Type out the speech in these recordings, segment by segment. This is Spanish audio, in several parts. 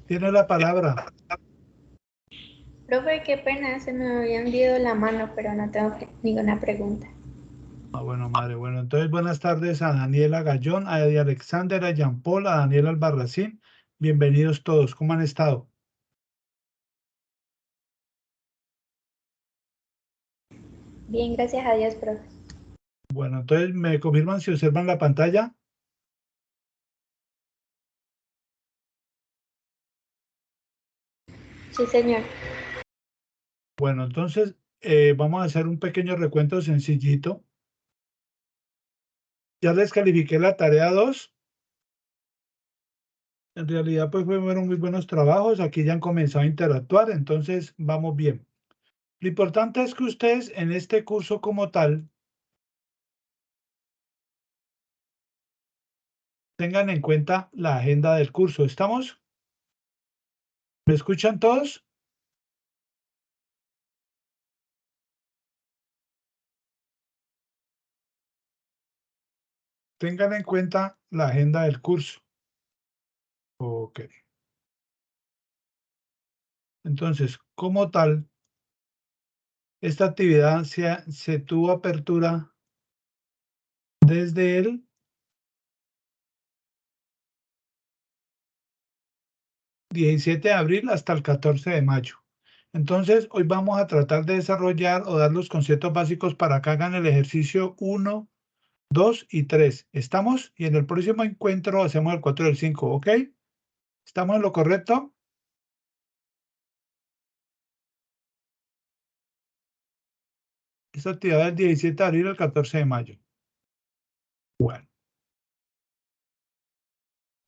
Tiene la palabra. Profe, qué pena, se me había hundido la mano, pero no tengo ninguna pregunta. Ah, bueno, madre. Bueno, entonces buenas tardes a Daniela Gallón, a Eddie Alexander, a Jean Paul, a Daniel Albarracín. Bienvenidos todos. ¿Cómo han estado? Bien, gracias a Dios, profe. Bueno, entonces me confirman si observan la pantalla. Sí, señor. Bueno, entonces vamos a hacer un pequeño recuento sencillito. Ya les califiqué la tarea 2. En realidad, pues fueron muy buenos trabajos. Aquí ya han comenzado a interactuar, entonces vamos bien. Lo importante es que ustedes en este curso como tal tengan en cuenta la agenda del curso. ¿Estamos? ¿Me escuchan todos? Tengan en cuenta la agenda del curso. Ok. Entonces, como tal, esta actividad se tuvo apertura desde el 17 de abril hasta el 14 de mayo. Entonces, hoy vamos a tratar de desarrollar o dar los conceptos básicos para que hagan el ejercicio 1, 2 y 3. ¿Estamos? Y en el próximo encuentro hacemos el 4 y el 5, ¿ok? ¿Estamos en lo correcto? Esta actividad es del 17 de abril al 14 de mayo. Bueno.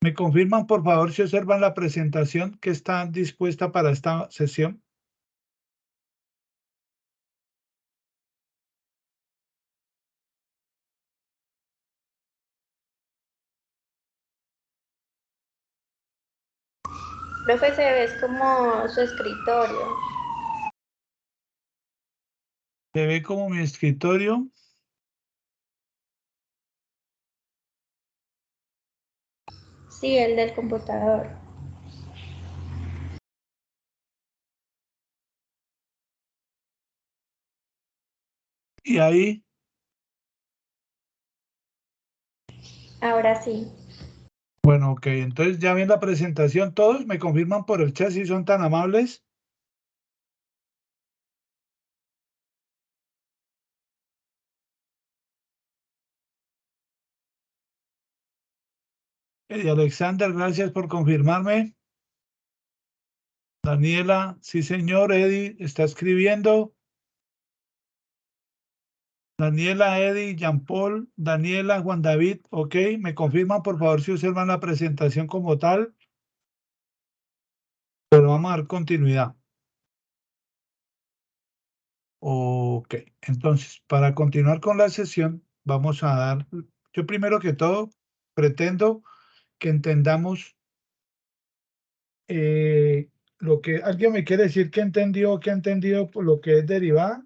¿Me confirman, por favor, si observan la presentación que está dispuesta para esta sesión? Profe, se ve como su escritorio. Se ve como mi escritorio Sí, el del computador. y ahí, Ahora sí. bueno, ok, entonces ya ven la presentación, todos me confirman por el chat si son tan amables. Alexander, gracias por confirmarme. Daniela, sí señor, Eddie está escribiendo. Daniela, Eddie, Jean Paul, Daniela, Juan David, ok, me confirman por favor si observan la presentación como tal, pero vamos a dar continuidad. Ok, entonces, para continuar con la sesión, vamos a dar, yo primero que todo, pretendo que entendamos lo que, ¿alguien me quiere decir que ha entendido por lo que es derivada?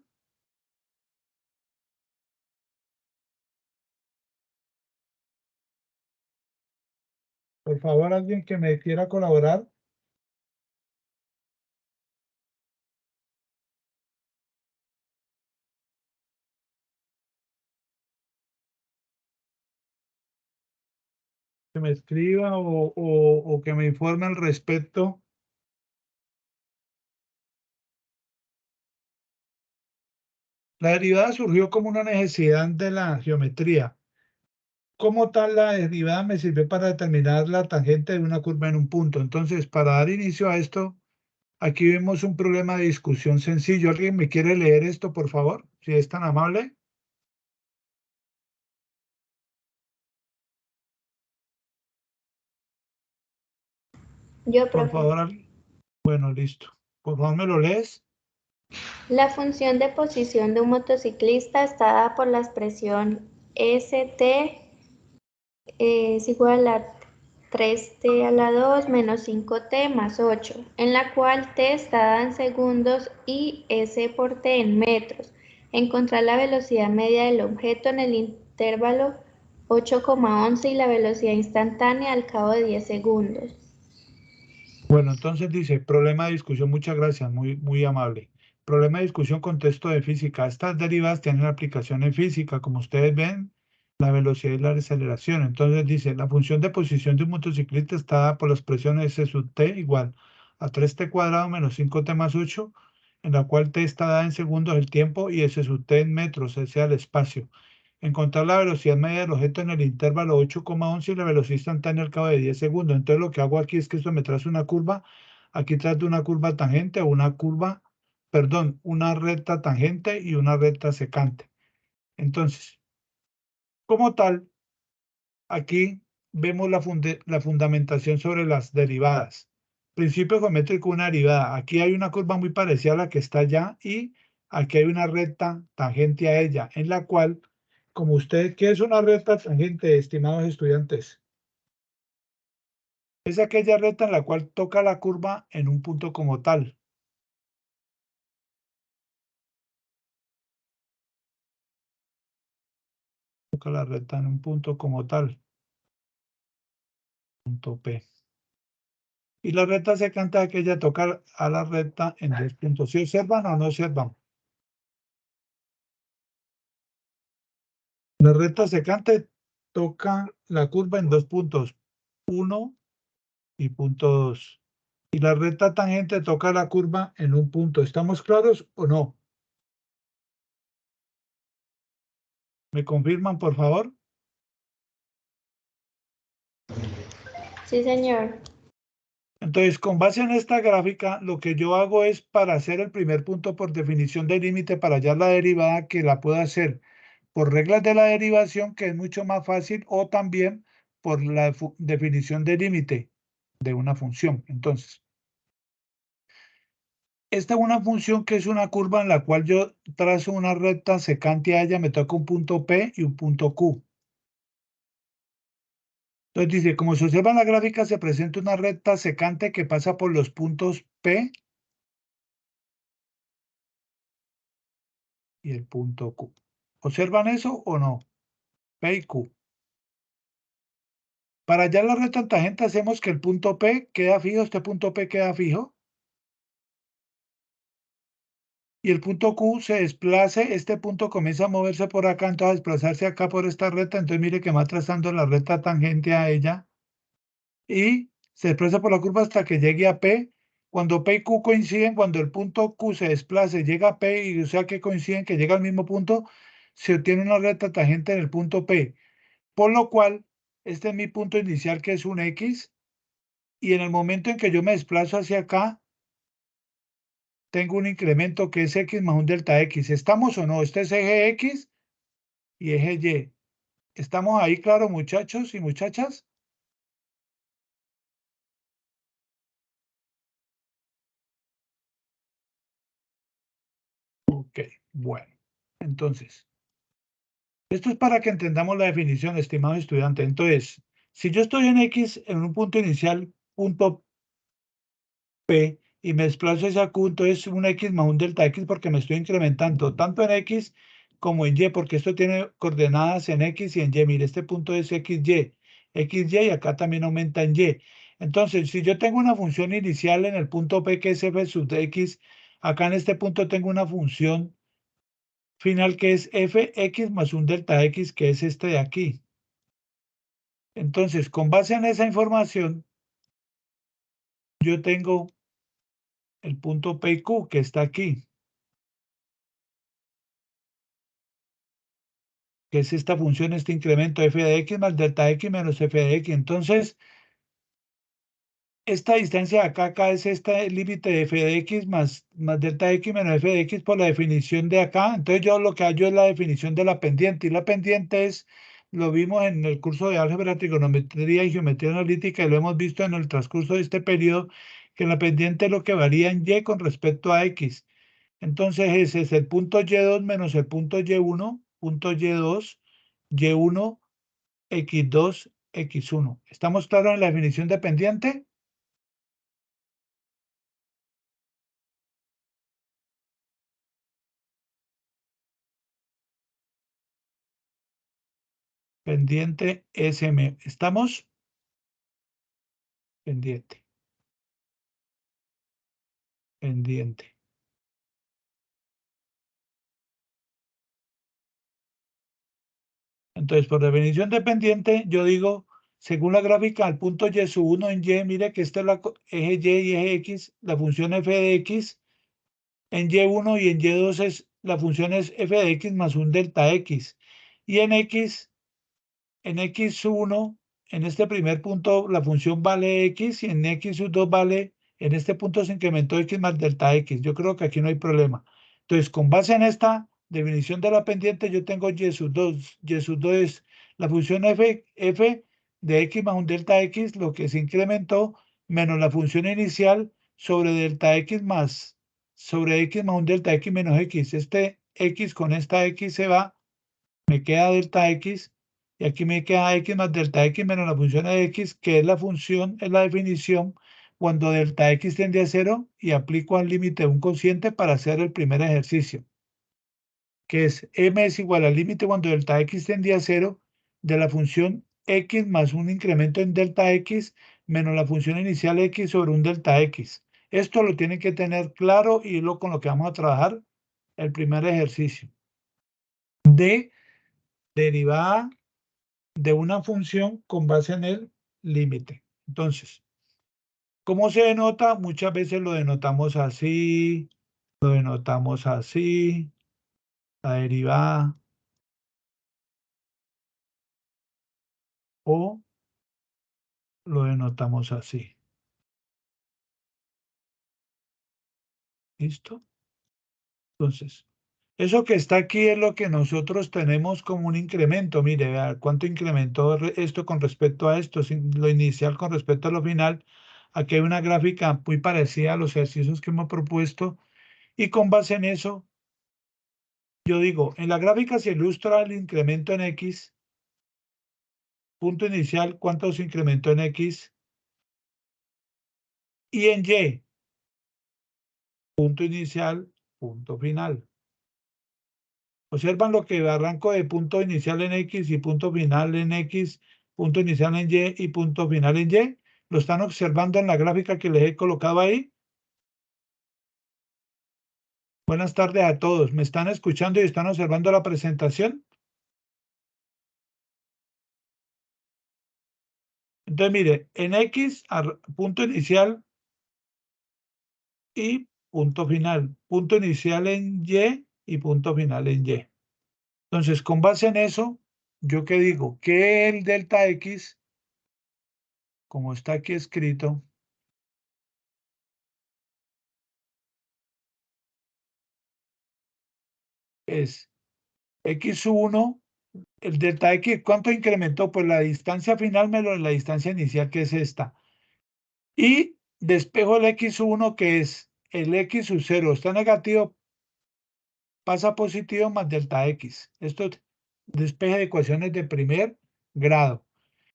Por favor, alguien que me quiera colaborar, que me escriba o que me informe al respecto. La derivada surgió como una necesidad de la geometría. Como tal, la derivada me sirvió para determinar la tangente de una curva en un punto. Entonces, para dar inicio a esto, aquí vemos un problema de discusión sencillo. ¿Alguien me quiere leer esto, por favor? Si es tan amable. Yo, Por profe. favor, bueno, listo. Por favor, ¿me lo lees? La función de posición de un motociclista está dada por la expresión ST es igual a 3t a la 2 menos 5t más 8, en la cual t está dada en segundos y s por t en metros. Encontrar la velocidad media del objeto en el intervalo 8,11 y la velocidad instantánea al cabo de 10 segundos. Bueno, entonces dice, problema de discusión, muchas gracias, muy amable. Problema de discusión con texto de física. Estas derivadas tienen aplicación en física, como ustedes ven, la velocidad y la aceleración. Entonces dice, la función de posición de un motociclista está dada por la expresión S sub t igual a 3t cuadrado menos 5t más 8, en la cual t está dada en segundos el tiempo y S sub t en metros, o sea, el espacio. Encontrar la velocidad media del objeto en el intervalo 8,11 y la velocidad instantánea al cabo de 10 segundos. Entonces lo que hago aquí es que esto me traza una curva, aquí trato una curva tangente o una curva, perdón, una recta tangente y una recta secante. Entonces, como tal, aquí vemos la fundamentación sobre las derivadas. Principio geométrico, una derivada. Aquí hay una curva muy parecida a la que está allá y aquí hay una recta tangente a ella, en la cual, como usted, ¿qué es una recta tangente, estimados estudiantes? Es aquella recta en la cual toca la curva en un punto como tal. Toca la recta en un punto como tal, punto P. Y la recta secante es aquella toca a la recta en dos puntos. ¿Sí observan o no observan? La recta secante toca la curva en dos puntos, 1 y punto 2. Y la recta tangente toca la curva en un punto. ¿Estamos claros o no? ¿Me confirman, por favor? Sí, señor. Entonces, con base en esta gráfica, lo que yo hago es para hacer el primer punto por definición de límite para hallar la derivada, que la puedo hacer por reglas de la derivación, que es mucho más fácil, o también por la definición de límite de una función. Entonces, esta es una función que es una curva en la cual yo trazo una recta secante a ella, me toca un punto P y un punto Q. Entonces dice, como se observa en la gráfica, se presenta una recta secante que pasa por los puntos P y el punto Q. ¿Observan eso o no? P y Q. Para hallar la recta tangente hacemos que el punto P queda fijo, este punto P queda fijo, y el punto Q se desplace, este punto comienza a moverse por acá, entonces a desplazarse acá por esta recta, entonces mire que va trazando la recta tangente a ella, y se desplaza por la curva hasta que llegue a P. Cuando P y Q coinciden, cuando el punto Q se desplace, llega a P, y o sea que coinciden, que llega al mismo punto, se obtiene una recta tangente en el punto P. Por lo cual, este es mi punto inicial, que es un X, y en el momento en que yo me desplazo hacia acá, tengo un incremento que es X más un delta X. ¿Estamos o no? Este es eje X y eje Y. ¿Estamos ahí, claro, muchachos y muchachas? Ok, bueno. Entonces, esto es para que entendamos la definición, estimado estudiante. Entonces, si yo estoy en X, en un punto inicial, punto P, y me desplazo hacia Q, entonces un X más un delta X, porque me estoy incrementando tanto en X como en Y, porque esto tiene coordenadas en X y en Y. Mire, este punto es XY, XY, y acá también aumenta en Y. Entonces, si yo tengo una función inicial en el punto P, que es f sub X, acá en este punto tengo una función final que es fx más un delta X, que es este de aquí. Entonces, con base en esa información, yo tengo el punto P y Q, que está aquí, que es esta función, este incremento f de x más delta x menos f de x. Entonces, esta distancia de acá es este límite de f de x más delta x menos f de x por la definición de acá. Entonces, yo lo que hallo es la definición de la pendiente, y la pendiente es, lo vimos en el curso de álgebra, trigonometría y geometría analítica, y lo hemos visto en el transcurso de este periodo, que la pendiente es lo que varía en y con respecto a x. Entonces, ese es el punto y2 menos el punto y1, punto y2, y1, x2, x1. ¿Estamos claros en la definición de pendiente? Pendiente SM. ¿Estamos? Pendiente. pendiente. Entonces, por definición de pendiente, yo digo, según la gráfica, al punto y sub 1 en y, mire que esta es la eje y y eje x, la función f de x, en y1 y en y2 es, la función es f de x más un delta x. Y en x sub 1, en este primer punto, la función vale x y en x sub 2 vale, en este punto se incrementó x más delta x. Yo creo que aquí no hay problema. Entonces, con base en esta definición de la pendiente, yo tengo y sub 2. Y sub 2 es la función f de x más un delta x, lo que se incrementó, menos la función inicial sobre delta x más, sobre x más un delta x menos x. Este x con esta x se va, me queda delta x, y aquí me queda x más delta x menos la función de x, que es la función, es la definición cuando delta x tiende a 0 y aplico al límite un cociente para hacer el primer ejercicio, que es m es igual al límite cuando delta x tiende a 0 de la función x más un incremento en delta x menos la función inicial x sobre un delta x. Esto lo tienen que tener claro y es lo con lo que vamos a trabajar el primer ejercicio de derivada de una función con base en el límite. Entonces, ¿cómo se denota? Muchas veces lo denotamos así, la derivada, o lo denotamos así. ¿Listo? Entonces, eso que está aquí es lo que nosotros tenemos como un incremento. Mire, vea cuánto incrementó esto con respecto a esto, lo inicial con respecto a lo final. Aquí hay una gráfica muy parecida a los ejercicios que hemos propuesto y con base en eso, yo digo, en la gráfica se ilustra el incremento en X, punto inicial, cuánto se incrementó en X, y en Y, punto inicial, punto final. Observan lo que arranco de punto inicial en X y punto final en X, punto inicial en Y y punto final en Y. ¿Lo están observando en la gráfica que les he colocado ahí? Buenas tardes a todos. ¿Me están escuchando y están observando la presentación? Entonces, mire, en X, punto inicial y punto final. Punto inicial en y punto final en Y. Entonces, con base en eso, ¿yo qué digo? Que el delta X, como está aquí escrito, es X1, el delta X, ¿cuánto incrementó? Pues la distancia final menos la distancia inicial, que es esta. Y despejo el X1, que es el X sub 0, está negativo, pasa positivo más delta X. Esto es despeje de ecuaciones de primer grado.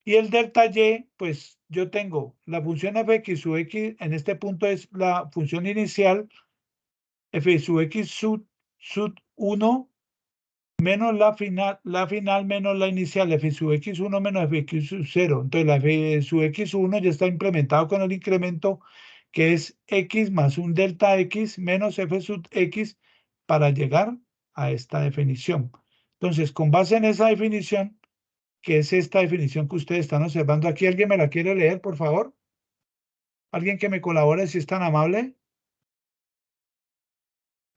Y el delta Y, pues yo tengo la función fx sub x, en este punto es la función inicial, f sub x sub 1 menos la final menos la inicial, f sub x1 menos fx sub 0. Entonces la f sub x1 ya está implementado con el incremento que es x más un delta x menos f sub x para llegar a esta definición. Entonces, con base en esa definición, que es esta definición que ustedes están observando aquí, ¿alguien me la quiere leer, por favor? ¿Alguien que me colabore si es tan amable?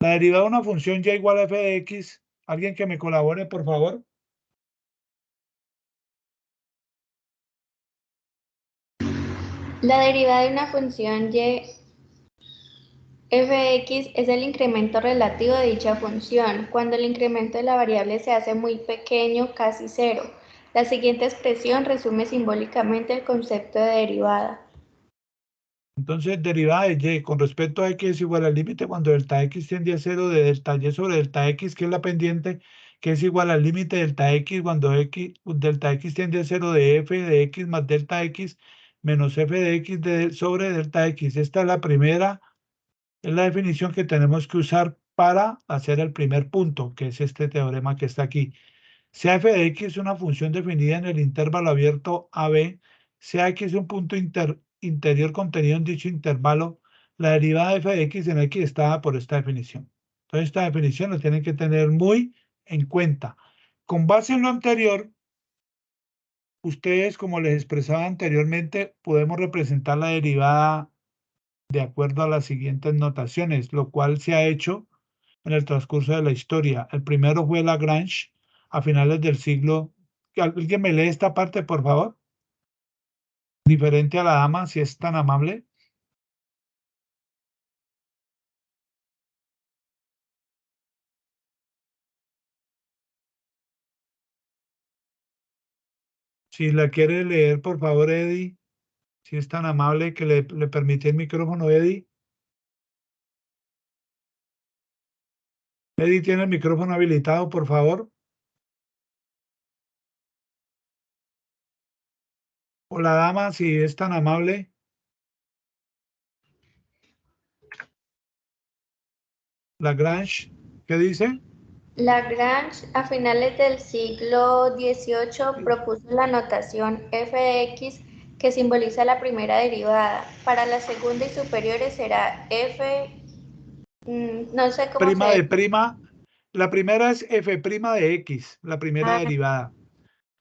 La derivada de una función y igual a f de x. ¿Alguien que me colabore, por favor? La derivada de una función y f(x) es el incremento relativo de dicha función, cuando el incremento de la variable se hace muy pequeño, casi cero. La siguiente expresión resume simbólicamente el concepto de derivada. Entonces, derivada de y con respecto a x es igual al límite cuando delta x tiende a 0 de delta y sobre delta x, que es la pendiente, que es igual al límite de delta x cuando delta x tiende a 0 de f de x más delta x menos f de x sobre delta x. Esta es la primera, es la definición que tenemos que usar para hacer el primer punto, que es este teorema que está aquí. Sea f de x una función definida en el intervalo abierto AB, sea x un punto interior contenido en dicho intervalo, La derivada f de x en x está dada por esta definición. Entonces, esta definición la tienen que tener muy en cuenta. Con base en lo anterior, ustedes, como les expresaba anteriormente, podemos representar la derivada de acuerdo a las siguientes notaciones, lo cual se ha hecho en el transcurso de la historia. El primero fue Lagrange a finales del siglo. ¿Alguien me lee esta parte, por favor? Diferente a la dama, si es tan amable. Si la quiere leer, por favor, Eddie, si es tan amable que le permite el micrófono, Eddie. Eddie tiene el micrófono habilitado, por favor. O la dama, si es tan amable. Lagrange, ¿qué dice? Lagrange, a finales del siglo XVIII, propuso la notación f de x que simboliza la primera derivada. Para la segunda y superiores será f, no sé cómo Prima se de prima. La primera es f' de x, la primera llama. derivada,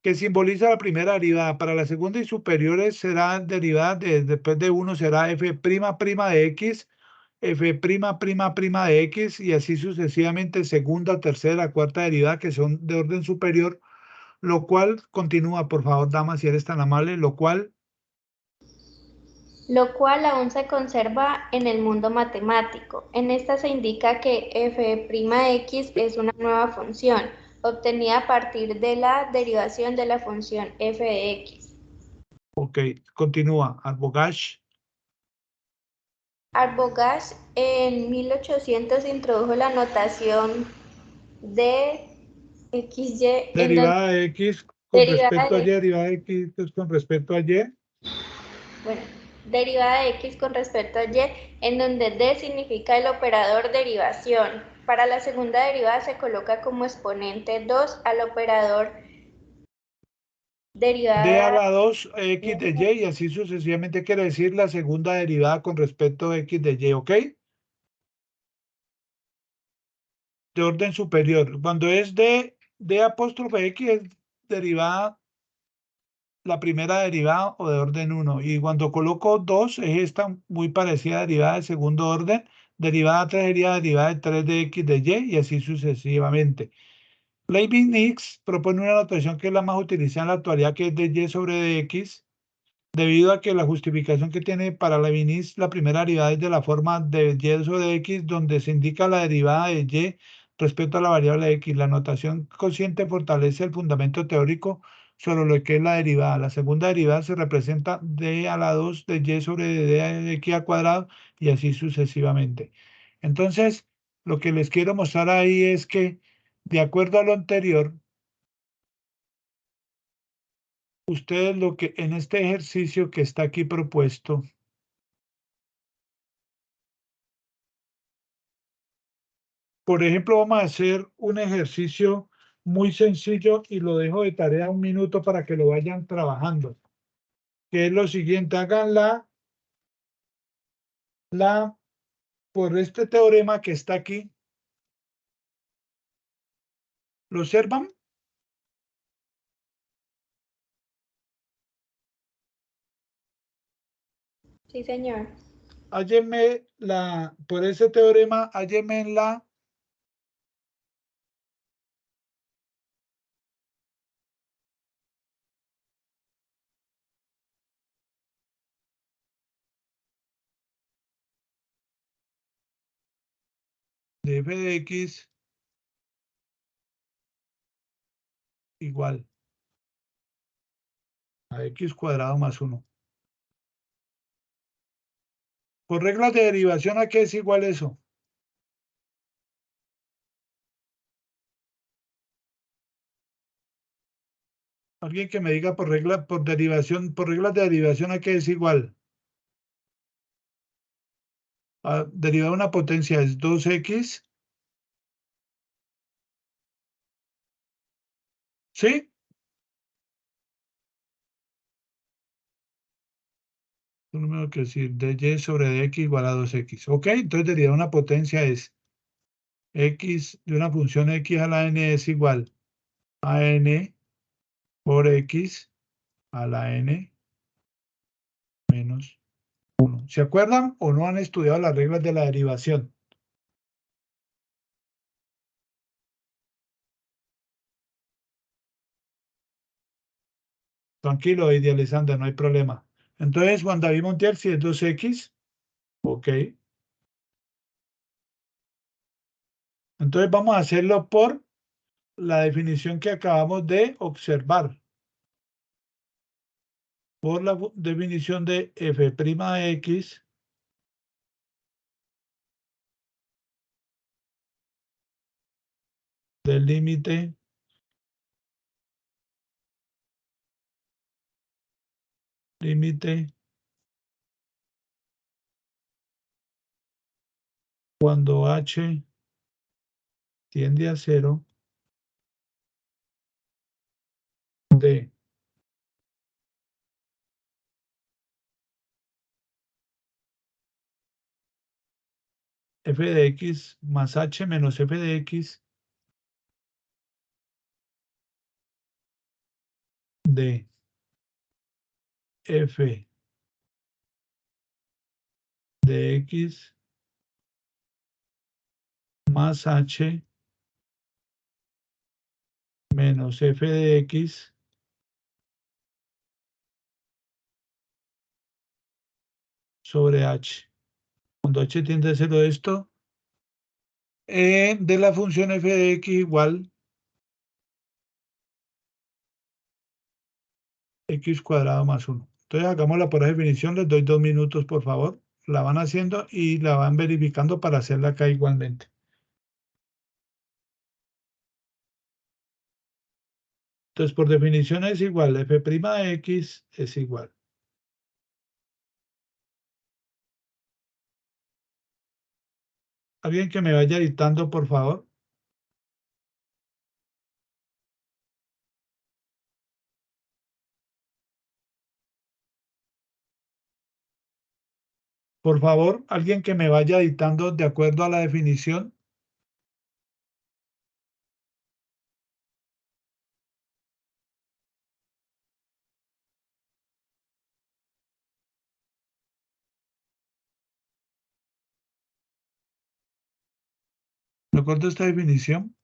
que simboliza la primera derivada. Para la segunda y superiores será derivada después de 1 será f' de x, f' de x y así sucesivamente segunda, tercera, cuarta derivada que son de orden superior, lo cual continúa, por favor, dama, si eres tan amable, Lo cual aún se conserva en el mundo matemático. En esta se indica que f'(x) es una nueva función, obtenida a partir de la derivación de la función f de x. ok, continúa, Arbogast. Arbogast en 1800 introdujo la notación de xy, en donde Derivada de x con derivada respecto a y, de derivada de x con respecto a y. Bueno, derivada de x con respecto a y, en donde d significa el operador derivación. Para la segunda derivada se coloca como exponente 2 al operador D a derivada. la 2 x de y y así sucesivamente quiere decir la segunda derivada con respecto a x de y, ¿ok? De orden superior. Cuando es d apóstrofe x es derivada, la primera derivada o de orden 1. Y cuando coloco 2 es esta muy parecida derivada de segundo orden. Derivada 3 sería derivada de 3 de x de y así sucesivamente. Leibniz propone una notación que es la más utilizada en la actualidad, que es de y sobre dx, debido a que la justificación que tiene para Leibniz la primera derivada es de la forma de y sobre x, donde se indica la derivada de y respecto a la variable x. La notación consciente fortalece el fundamento teórico sobre lo que es la derivada. La segunda derivada se representa d a la 2 de y sobre d de x al cuadrado y así sucesivamente. Entonces, lo que les quiero mostrar ahí es que, de acuerdo a lo anterior, ustedes lo que en este ejercicio que está aquí propuesto, por ejemplo, vamos a hacer un ejercicio muy sencillo y lo dejo de tarea 1 minuto para que lo vayan trabajando, que es lo siguiente, hagan por este teorema que está aquí, ¿lo observan? Sí, señor. Hállenme por ese teorema, hállenme de f de x igual a x cuadrado más 1. Por reglas de derivación, ¿a qué es igual eso? Alguien que me diga por derivación, por reglas de derivación, ¿a qué es igual? Derivada de una potencia es 2x, ¿sí? número que decir de y sobre dx igual a 2x. Ok, entonces derivada de una potencia es x de una función x a la n es igual a n por x a la n menos 1. ¿Se acuerdan o no han estudiado las reglas de la derivación? Tranquilo, idealizando, no hay problema. Entonces, Juan David Montiel, si es 2x, ok. Entonces vamos a hacerlo por la definición que acabamos de observar. Por la definición de f' de x del límite cuando h tiende a 0 de f de x más h menos f de x de f de x más h menos f de x sobre h. Cuando h tiende a 0 esto, de la función f de x igual x cuadrado más 1. Entonces hagámosla por definición, les doy 2 minutos por favor. La van haciendo y la van verificando para hacerla acá igualmente. Entonces, por definición es igual, f' de x es igual. ¿Alguien que me vaya editando, por favor? Por favor, alguien que me vaya editando de acuerdo a la definición. De acuerdo a esta definición.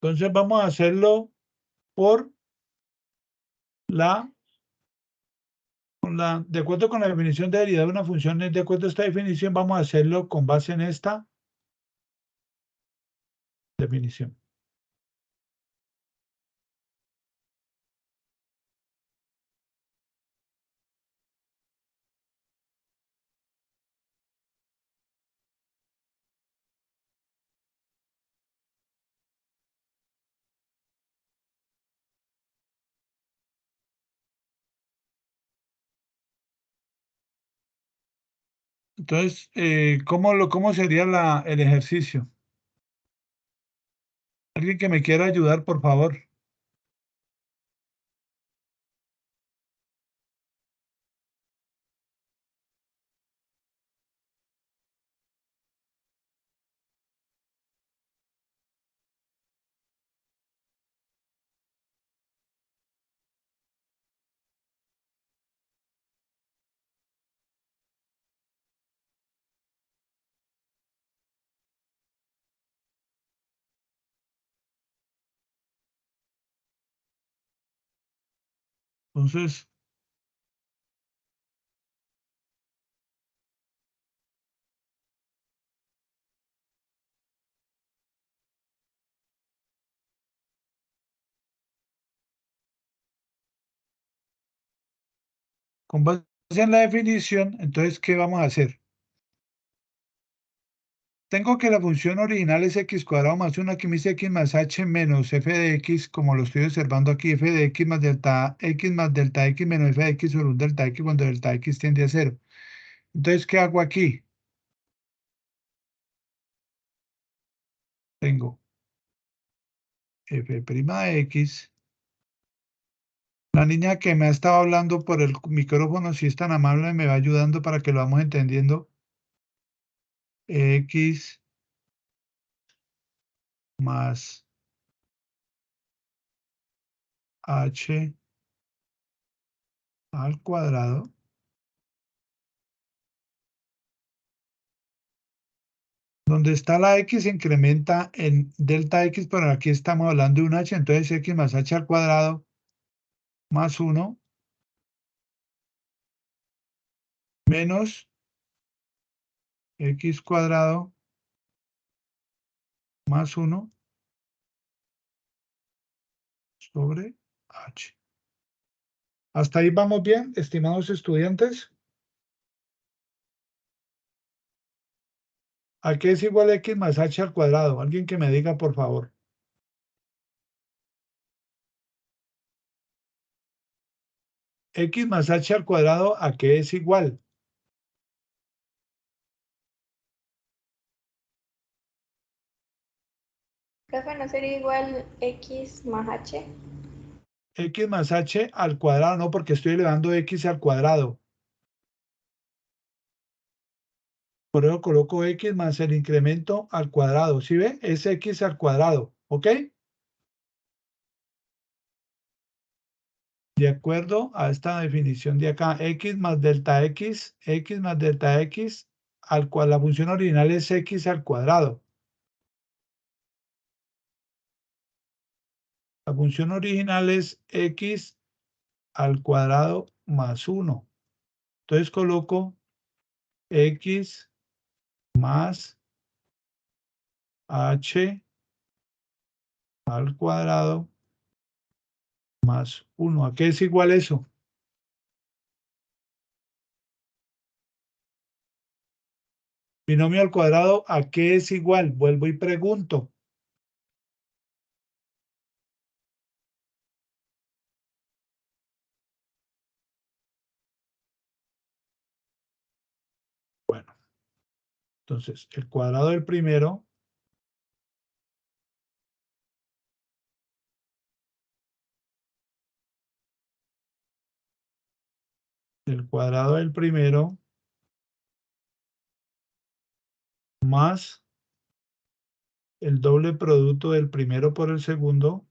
Entonces vamos a hacerlo por de acuerdo con la definición de derivada de una función, de acuerdo a esta definición, vamos a hacerlo con base en esta definición. Entonces, ¿cómo sería el ejercicio? Alguien que me quiera ayudar, por favor. Entonces, con base en la definición, entonces, ¿qué vamos a hacer? tengo que la función original es x cuadrado más 1, aquí me dice x más h menos f de x, como lo estoy observando aquí, f de x más delta x menos f de x sobre un delta x cuando delta x tiende a 0. Entonces, ¿qué hago aquí? Tengo f' de x. La niña que me ha estado hablando por el micrófono, si es tan amable, me va ayudando para que lo vamos entendiendo. X más h al cuadrado. Donde está la x se incrementa en delta x, pero aquí estamos hablando de un h, entonces x más h al cuadrado más 1 menos x cuadrado más 1 sobre h. ¿Hasta ahí vamos bien, estimados estudiantes? ¿A qué es igual x más h al cuadrado? Alguien que me diga, por favor. X más h al cuadrado, ¿a qué es igual? Profe, ¿no sería igual x más h? X más h al cuadrado, no, porque estoy elevando x al cuadrado. Por eso coloco x más el incremento al cuadrado. ¿Sí ve? Es x al cuadrado. ¿Ok? De acuerdo a esta definición de acá, x más delta x al cual la función original es x al cuadrado. La función original es x al cuadrado más 1. Entonces coloco x más h al cuadrado más 1. ¿A qué es igual eso? Binomio al cuadrado, ¿a qué es igual? Vuelvo y pregunto. Bueno, entonces el cuadrado del primero más el doble producto del primero por el segundo,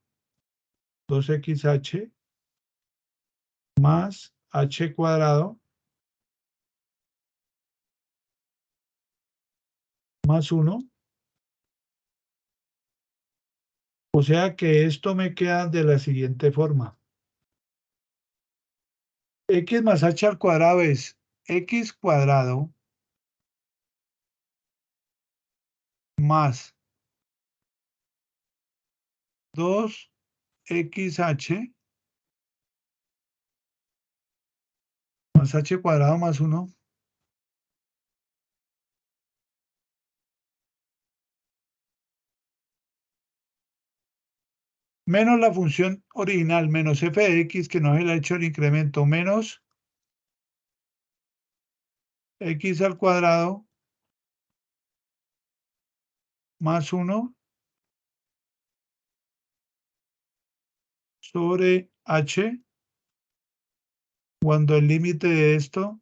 2xh, más h cuadrado, más 1. O sea que esto me queda de la siguiente forma. X más h al cuadrado es x cuadrado más 2xh más h cuadrado más 1 menos la función original menos f de x que no se le ha hecho el incremento menos x al cuadrado más 1 sobre h cuando el límite de esto,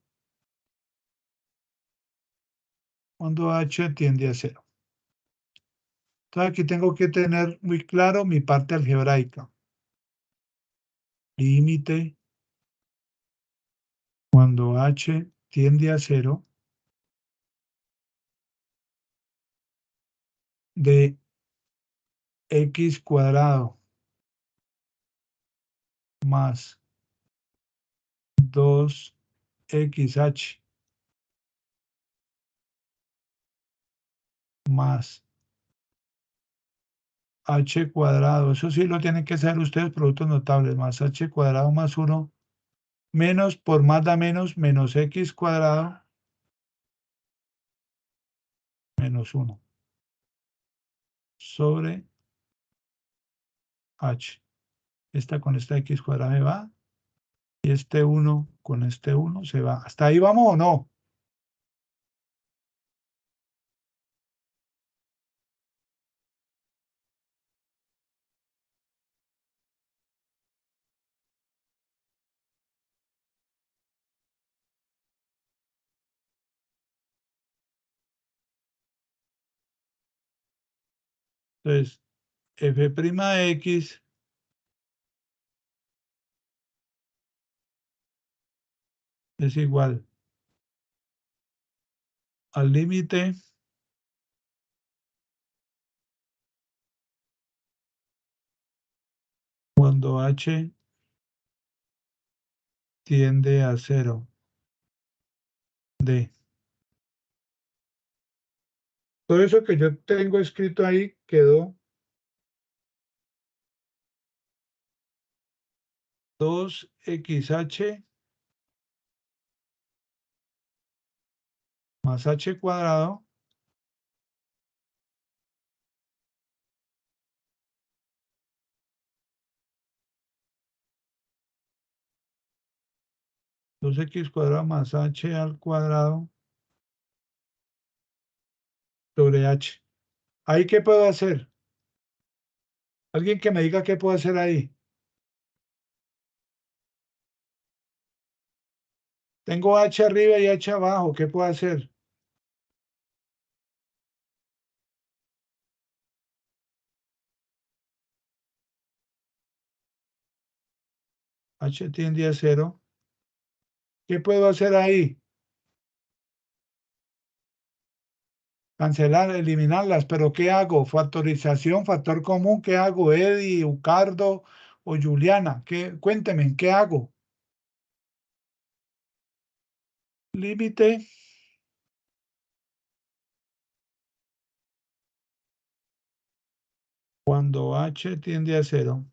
cuando h tiende a 0. Entonces aquí tengo que tener muy claro mi parte algebraica. Límite cuando h tiende a 0 de x cuadrado más 2xh más h cuadrado, eso sí lo tienen que saber ustedes, productos notables, más h cuadrado más 1, menos por más da menos x cuadrado menos 1. sobre h. Esta con esta x cuadrada se va. Y este 1 con este 1 se va. ¿Hasta ahí vamos o no? Entonces, f' de x es igual al límite cuando h tiende a 0 de. Todo eso que yo tengo escrito ahí quedó 2xh más h cuadrado dos x cuadrado más h al cuadrado sobre h. ¿Ahí qué puedo hacer? Alguien que me diga qué puedo hacer ahí. Tengo h arriba y h abajo. ¿Qué puedo hacer? H tiende a 0. ¿Qué puedo hacer ahí? Cancelar, eliminarlas. ¿Pero qué hago? Factorización, factor común. ¿Qué hago? Eddie, Ucardo o Juliana. Cuénteme, ¿qué hago? Límite cuando h tiende a 0.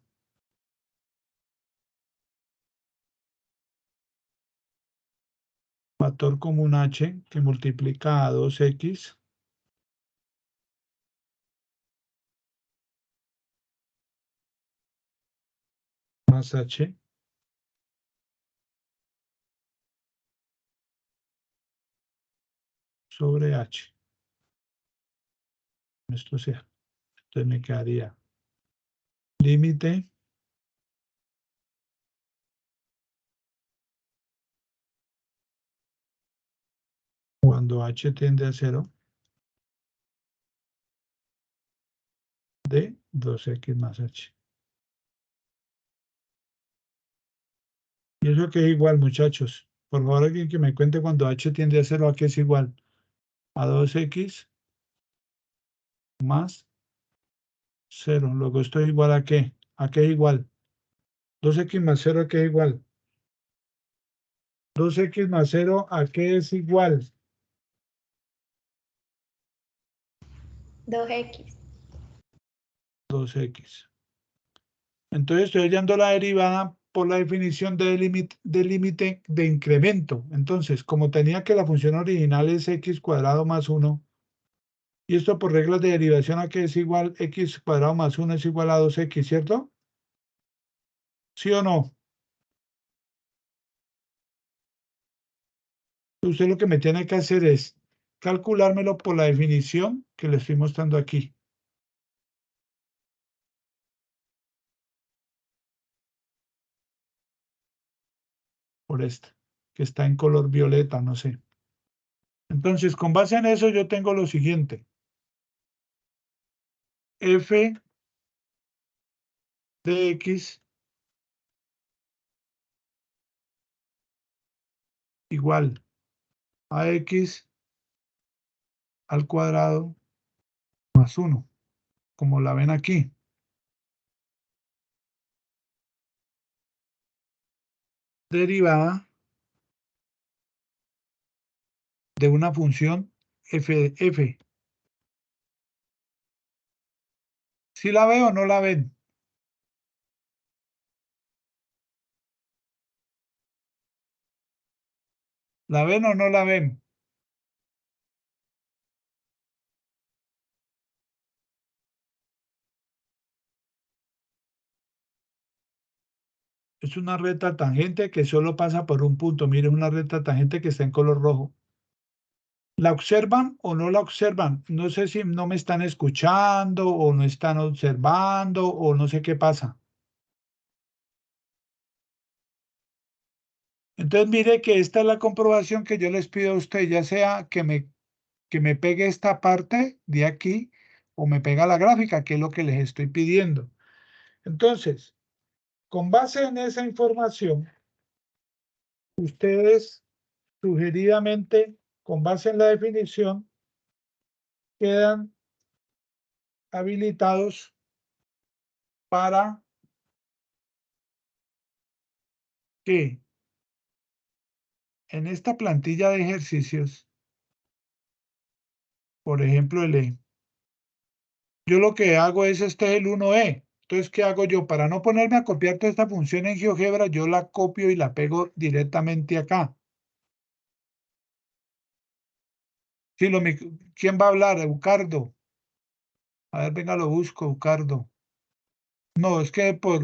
Factor común h que multiplica a 2x más h sobre h. Esto sea. Entonces me quedaría límite cuando h tiende a 0 de 2x más h. Y eso que es igual, muchachos. Por favor, alguien que me cuente cuando h tiende a 0, ¿a qué es igual? A 2x más 0. Luego esto es igual a qué? ¿A qué es igual? 2x más 0, ¿a qué es igual? 2x más 0, ¿a qué es igual? 2x. 2x. Entonces estoy hallando la derivada por la definición de límite de incremento. Entonces, como tenía que la función original es x cuadrado más 1, y esto por reglas de derivación a que es igual x cuadrado más 1 es igual a 2x, ¿cierto? ¿Sí o no? Usted lo que me tiene que hacer es calculármelo por la definición que le estoy mostrando aquí. Por esta, que está en color violeta, no sé. Entonces, con base en eso, yo tengo lo siguiente. F de x igual a x al cuadrado más 1, como la ven aquí. Derivada de una función f de f. ¿Sí la veo o no la ven? ¿La ven o no la ven? Es una recta tangente que solo pasa por un punto. Mire, es una recta tangente que está en color rojo. ¿La observan o no la observan? No sé si no me están escuchando o no están observando o no sé qué pasa. Entonces mire que esta es la comprobación que yo les pido a usted, ya sea que me pegue esta parte de aquí o me pega la gráfica, que es lo que les estoy pidiendo. Entonces, con base en esa información, ustedes sugeridamente, con base en la definición, quedan habilitados para que en esta plantilla de ejercicios, por ejemplo, yo lo que hago es este es el 1E. Entonces, ¿qué hago yo? Para no ponerme a copiar toda esta función en GeoGebra, yo la copio y la pego directamente acá. Sí, ¿quién va a hablar? Eucardo. A ver, venga, lo busco, Eucardo. No, es que por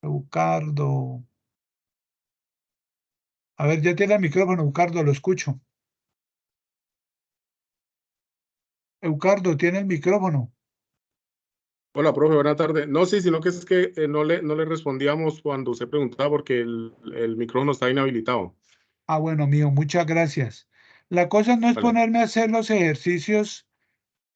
Eucardo. A ver, ya tiene el micrófono, Eucardo, lo escucho. Eucardo, tiene el micrófono. Hola, profe, buenas tardes. No, sí, sino que es que no le respondíamos cuando usted preguntaba porque el micrófono está inhabilitado. Ah, bueno, mío, muchas gracias. La cosa no es Vale. ponerme a hacer los ejercicios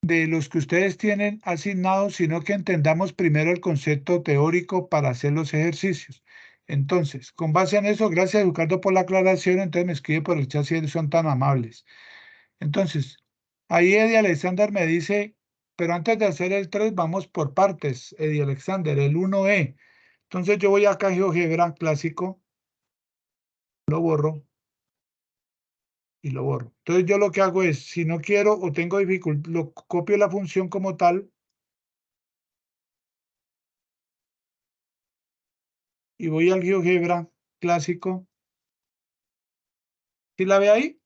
de los que ustedes tienen asignados, sino que entendamos primero el concepto teórico para hacer los ejercicios. Entonces, con base en eso, gracias, Ricardo, por la aclaración. Entonces me escribe por el chat si son tan amables. Entonces, ahí Eddie Alexander me dice, pero antes de hacer el 3, vamos por partes, Eddie Alexander, el 1E. Entonces yo voy acá a GeoGebra clásico, lo borro y lo borro. Entonces yo lo que hago es, si no quiero o tengo dificultad, lo copio la función como tal y voy al GeoGebra clásico. ¿Sí la ve ahí?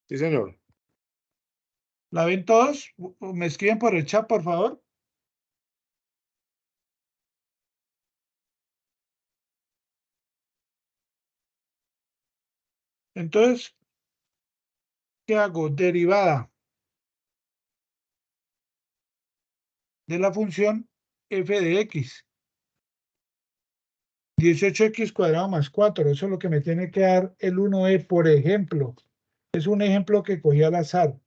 Sí, señor. ¿La ven todos? ¿Me escriben por el chat, por favor? Entonces, ¿qué hago? Derivada de la función f de x. 18x cuadrado más 4, eso es lo que me tiene que dar el 1e, por ejemplo. Es un ejemplo que cogí al azar.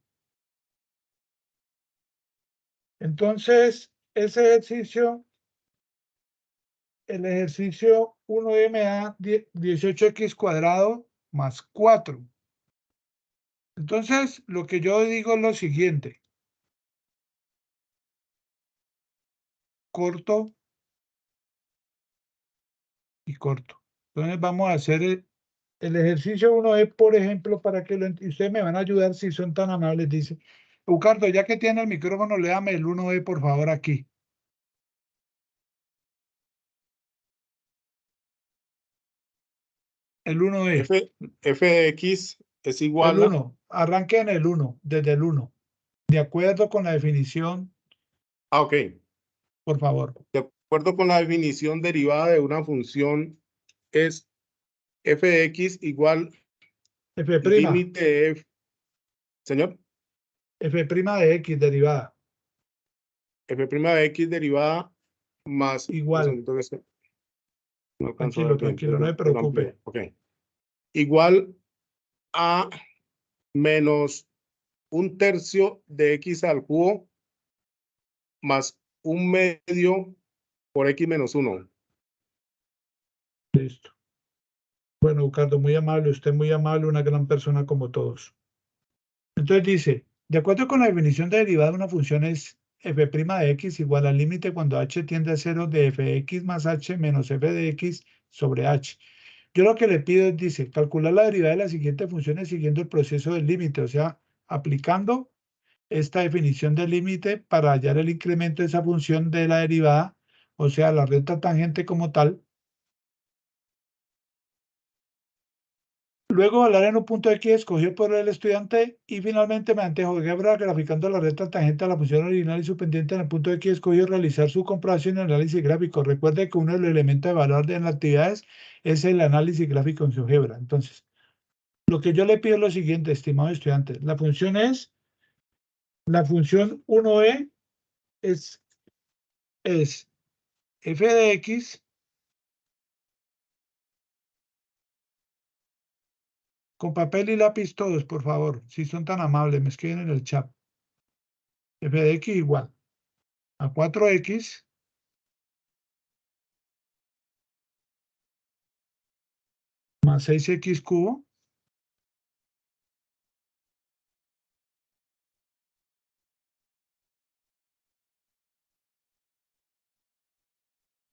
Entonces, ese ejercicio, el ejercicio 1e me da 18x cuadrado más 4. Entonces, lo que yo digo es lo siguiente. Corto y corto. Entonces, vamos a hacer el ejercicio 1e, por ejemplo, para que y ustedes me van a ayudar si son tan amables, dice. Ricardo, ya que tiene el micrófono, léame el 1e, por favor, aquí. El 1e. F de X es El igual a... 1. Arranque en el 1, desde el 1. De acuerdo con la definición, Ah, ok. por favor. De acuerdo con la definición derivada de una función, es F de X igual F'. límite F... Señor, F' de X derivada. F' de X derivada más... Un Igual. segundito que no alcanzo a Tranquilo, ver bien. tranquilo, no se Lo amplío. preocupe. Ok. Igual a menos 1/3 de X al cubo más 1/2 por X menos 1. Listo. Bueno, Ricardo, muy amable, usted muy amable, una gran persona como todos. Entonces dice, de acuerdo con la definición de derivada de una función es f' de x igual al límite cuando h tiende a 0 de f de x más h menos f de x sobre h. Yo lo que le pido es, dice, calcular la derivada de las siguientes funciones siguiendo el proceso del límite, o sea, aplicando esta definición del límite para hallar el incremento de esa función de la derivada, o sea, la recta tangente como tal. Luego hablar en un punto X escogido por el estudiante y finalmente mediante GeoGebra graficando la recta tangente a la función original y su pendiente en el punto X escogido realizar su comparación y análisis gráfico. Recuerde que uno de los elementos de valor en las actividades es el análisis gráfico en GeoGebra. Entonces, lo que yo le pido es lo siguiente, estimado estudiante. La función 1e es f de x con papel y lápiz todos, por favor. Si son tan amables, me escriben en el chat. F de x igual a 4x más 6x cubo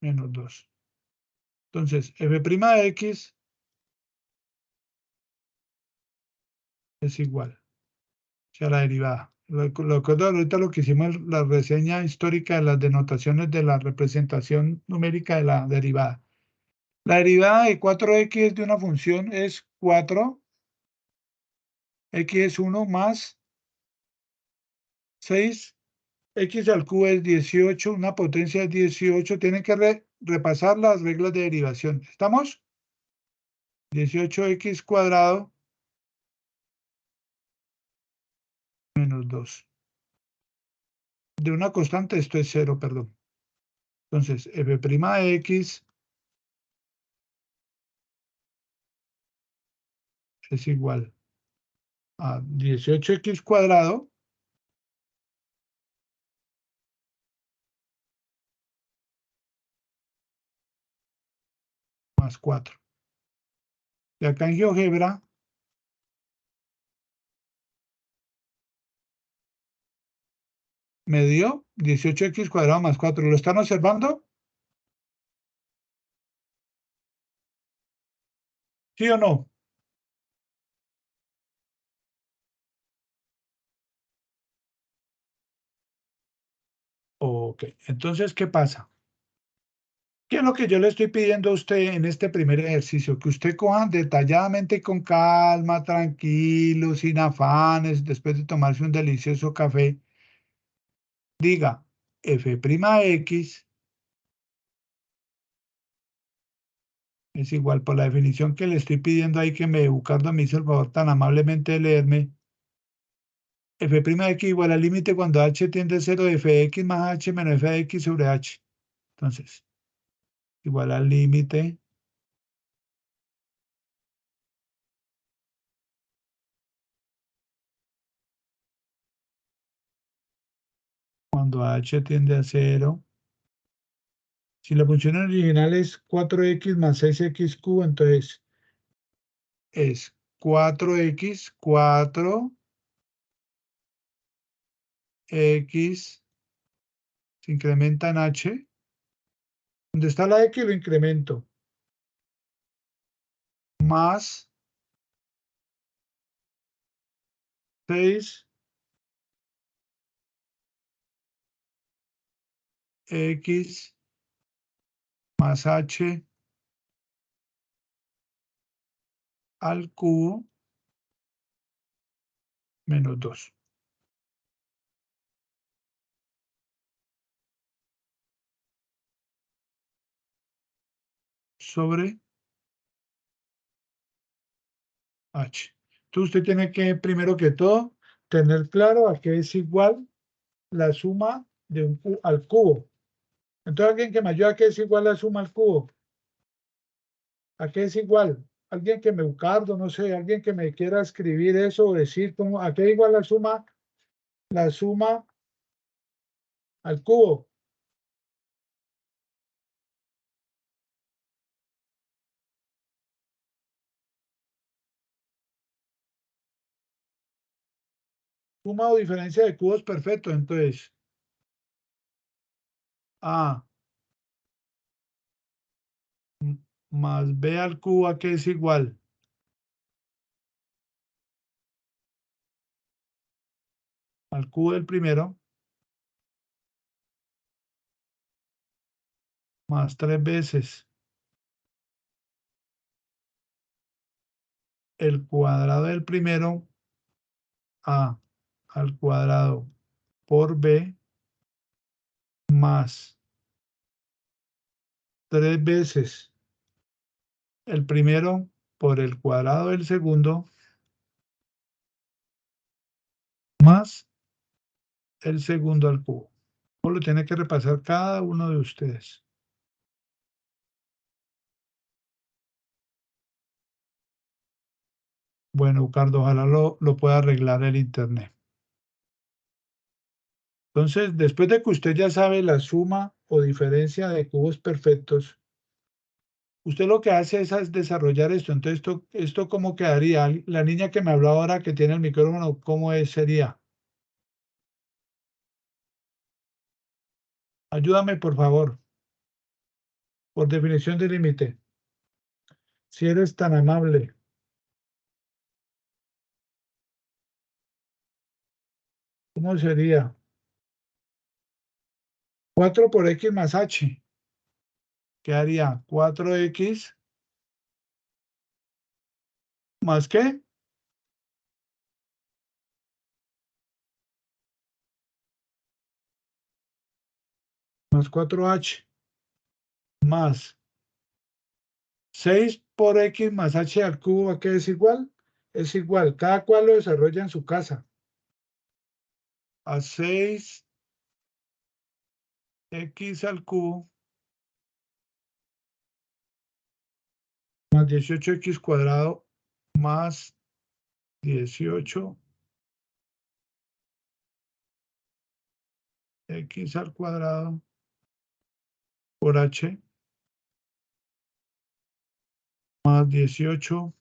menos 2. Entonces, f' de x es igual, o sea, la derivada. Recuerdo ahorita lo que hicimos en la reseña histórica de las denotaciones de la representación numérica de la derivada. La derivada de 4x de una función es 4, x es 1 más 6, x al cubo es 18, una potencia es 18. Tienen que repasar las reglas de derivación. ¿Estamos? 18x cuadrado menos 2. De una constante, esto es 0, perdón. Entonces, f' de x es igual a 18x cuadrado más 4. Y acá en GeoGebra me dio 18x cuadrado más 4. ¿Lo están observando? ¿Sí o no? Ok, entonces, ¿qué pasa? ¿Qué es lo que yo le estoy pidiendo a usted en este primer ejercicio? Que usted coja detalladamente y con calma, tranquilo, sin afanes, después de tomarse un delicioso café, diga f' de x es igual por la definición que le estoy pidiendo ahí que Educardo me hizo el favor tan amablemente de leerme. F' de x igual al límite cuando h tiende a 0 de f de x más h menos f de x sobre h. Entonces, igual al límite cuando h tiende a 0. Si la función original es 4x más 6x cubo, entonces es 4x, 4x, se incrementa en h. Donde está la x lo incremento. Más 6x más h al cubo menos 2. Sobre h. Entonces usted tiene que, primero que todo, tener claro a qué es igual la suma de al cubo. Entonces, alguien que me ayude a qué es igual la suma al cubo. ¿A qué es igual? Alguien que me Educardo, no sé, alguien que me quiera escribir eso o decir cómo, ¿a qué es igual la suma al cubo? Suma o diferencia de cubos perfecto. Entonces, A más B al cubo, ¿a qué es igual? Al cubo del primero, más 3 veces el cuadrado del primero, A al cuadrado por B, más 3 veces el primero por el cuadrado del segundo, más el segundo al cubo. Lo tiene que repasar cada uno de ustedes. Bueno, Ricardo, ojalá lo pueda arreglar el internet. Entonces, después de que usted ya sabe la suma o diferencia de cubos perfectos, usted lo que hace es desarrollar esto. Entonces, ¿esto cómo quedaría? La niña que me habló ahora, que tiene el micrófono, ¿cómo sería? Ayúdame, por favor. Por definición de límite. Si eres tan amable. ¿Cómo sería? 4 por X más H. ¿Qué haría? 4X. ¿Más qué? Más 4H. Más 6 por X más H al cubo, ¿a qué es igual? Es igual. Cada cual lo desarrolla en su casa. A 6X al cubo más 18X cuadrado más 18X al cuadrado por H más 18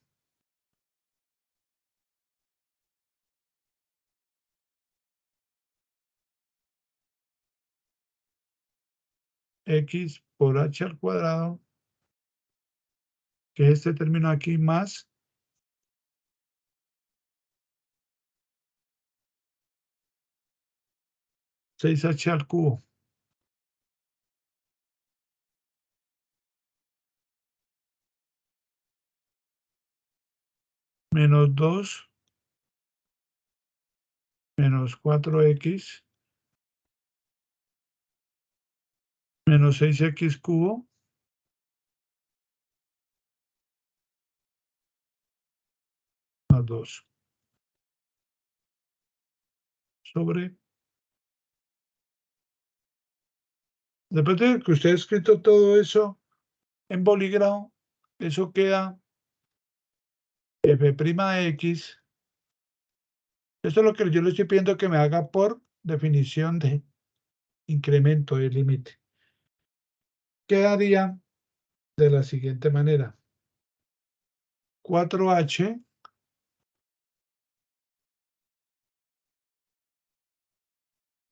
X por H al cuadrado, que es este término aquí, más 6H al cubo. Menos 2 menos 4X menos 6X cubo más 2 sobre. Después de que usted ha escrito todo eso en bolígrafo, eso queda f' de x. Esto es lo que yo le estoy pidiendo que me haga por definición de incremento de límite. Quedaría de la siguiente manera. 4H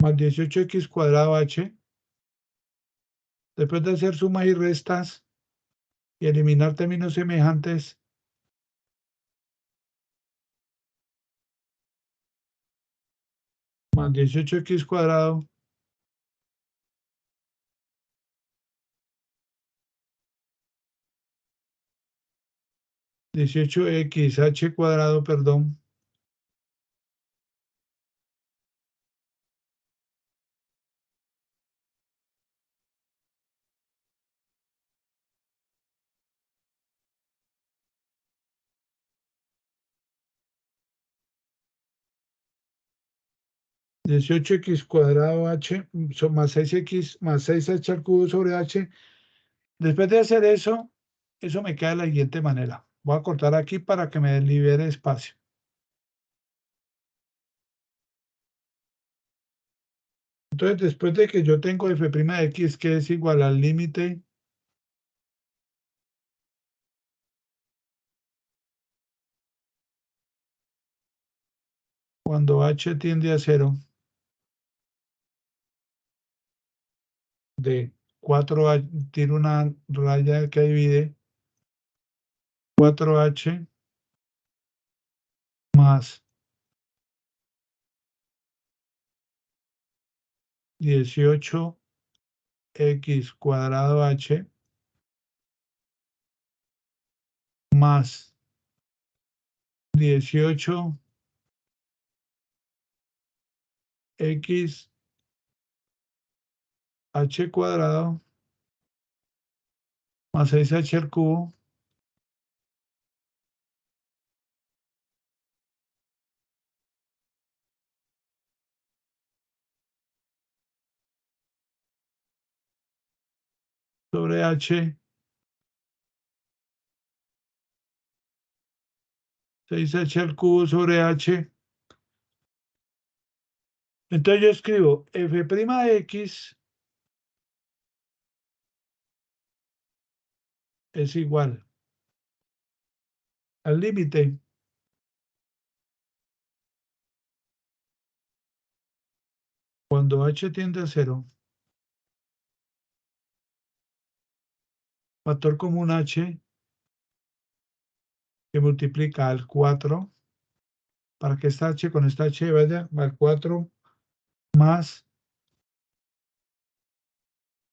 más 18X cuadrado H. Después de hacer sumas y restas y eliminar términos semejantes, más 18X cuadrado (18XH cuadrado, perdón), (18X cuadrado H) más 6X más 6H al cubo sobre H. Después de hacer eso me queda de la siguiente manera. Voy a cortar aquí para que me libere espacio. Entonces, después de que yo tengo f' de x, que es igual al límite cuando h tiende a 0 de 4H, tiene una raya que divide 4H más 18X cuadrado H más 18 x h cuadrado más 6h al cubo sobre h, 6h al cubo sobre h. Entonces yo escribo f' de x es igual al límite cuando h tiende a 0, factor común h que multiplica al 4 para que esta h con esta h vaya al 4 más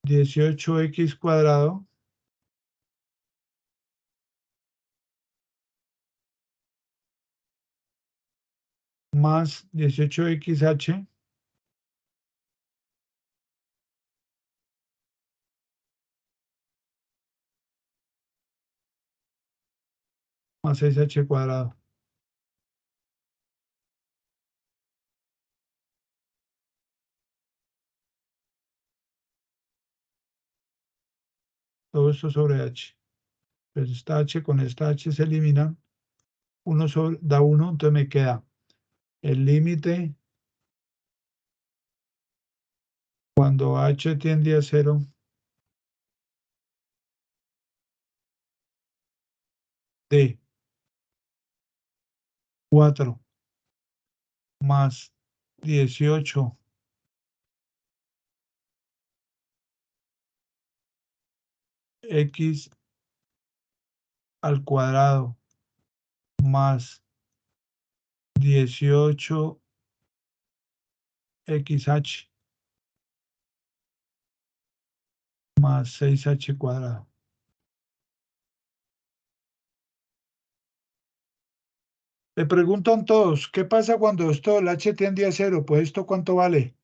18x cuadrado más 18xh más 6h cuadrado. Todo esto sobre h. Pues esta h con esta h se eliminan. 1 da 1, entonces me queda el límite cuando h tiende a 0 de 4 más 18 x al cuadrado más 18 xh más 6h cuadrado. Le preguntan todos, ¿qué pasa cuando esto, el h tiende a 0? Pues esto, ¿cuánto vale?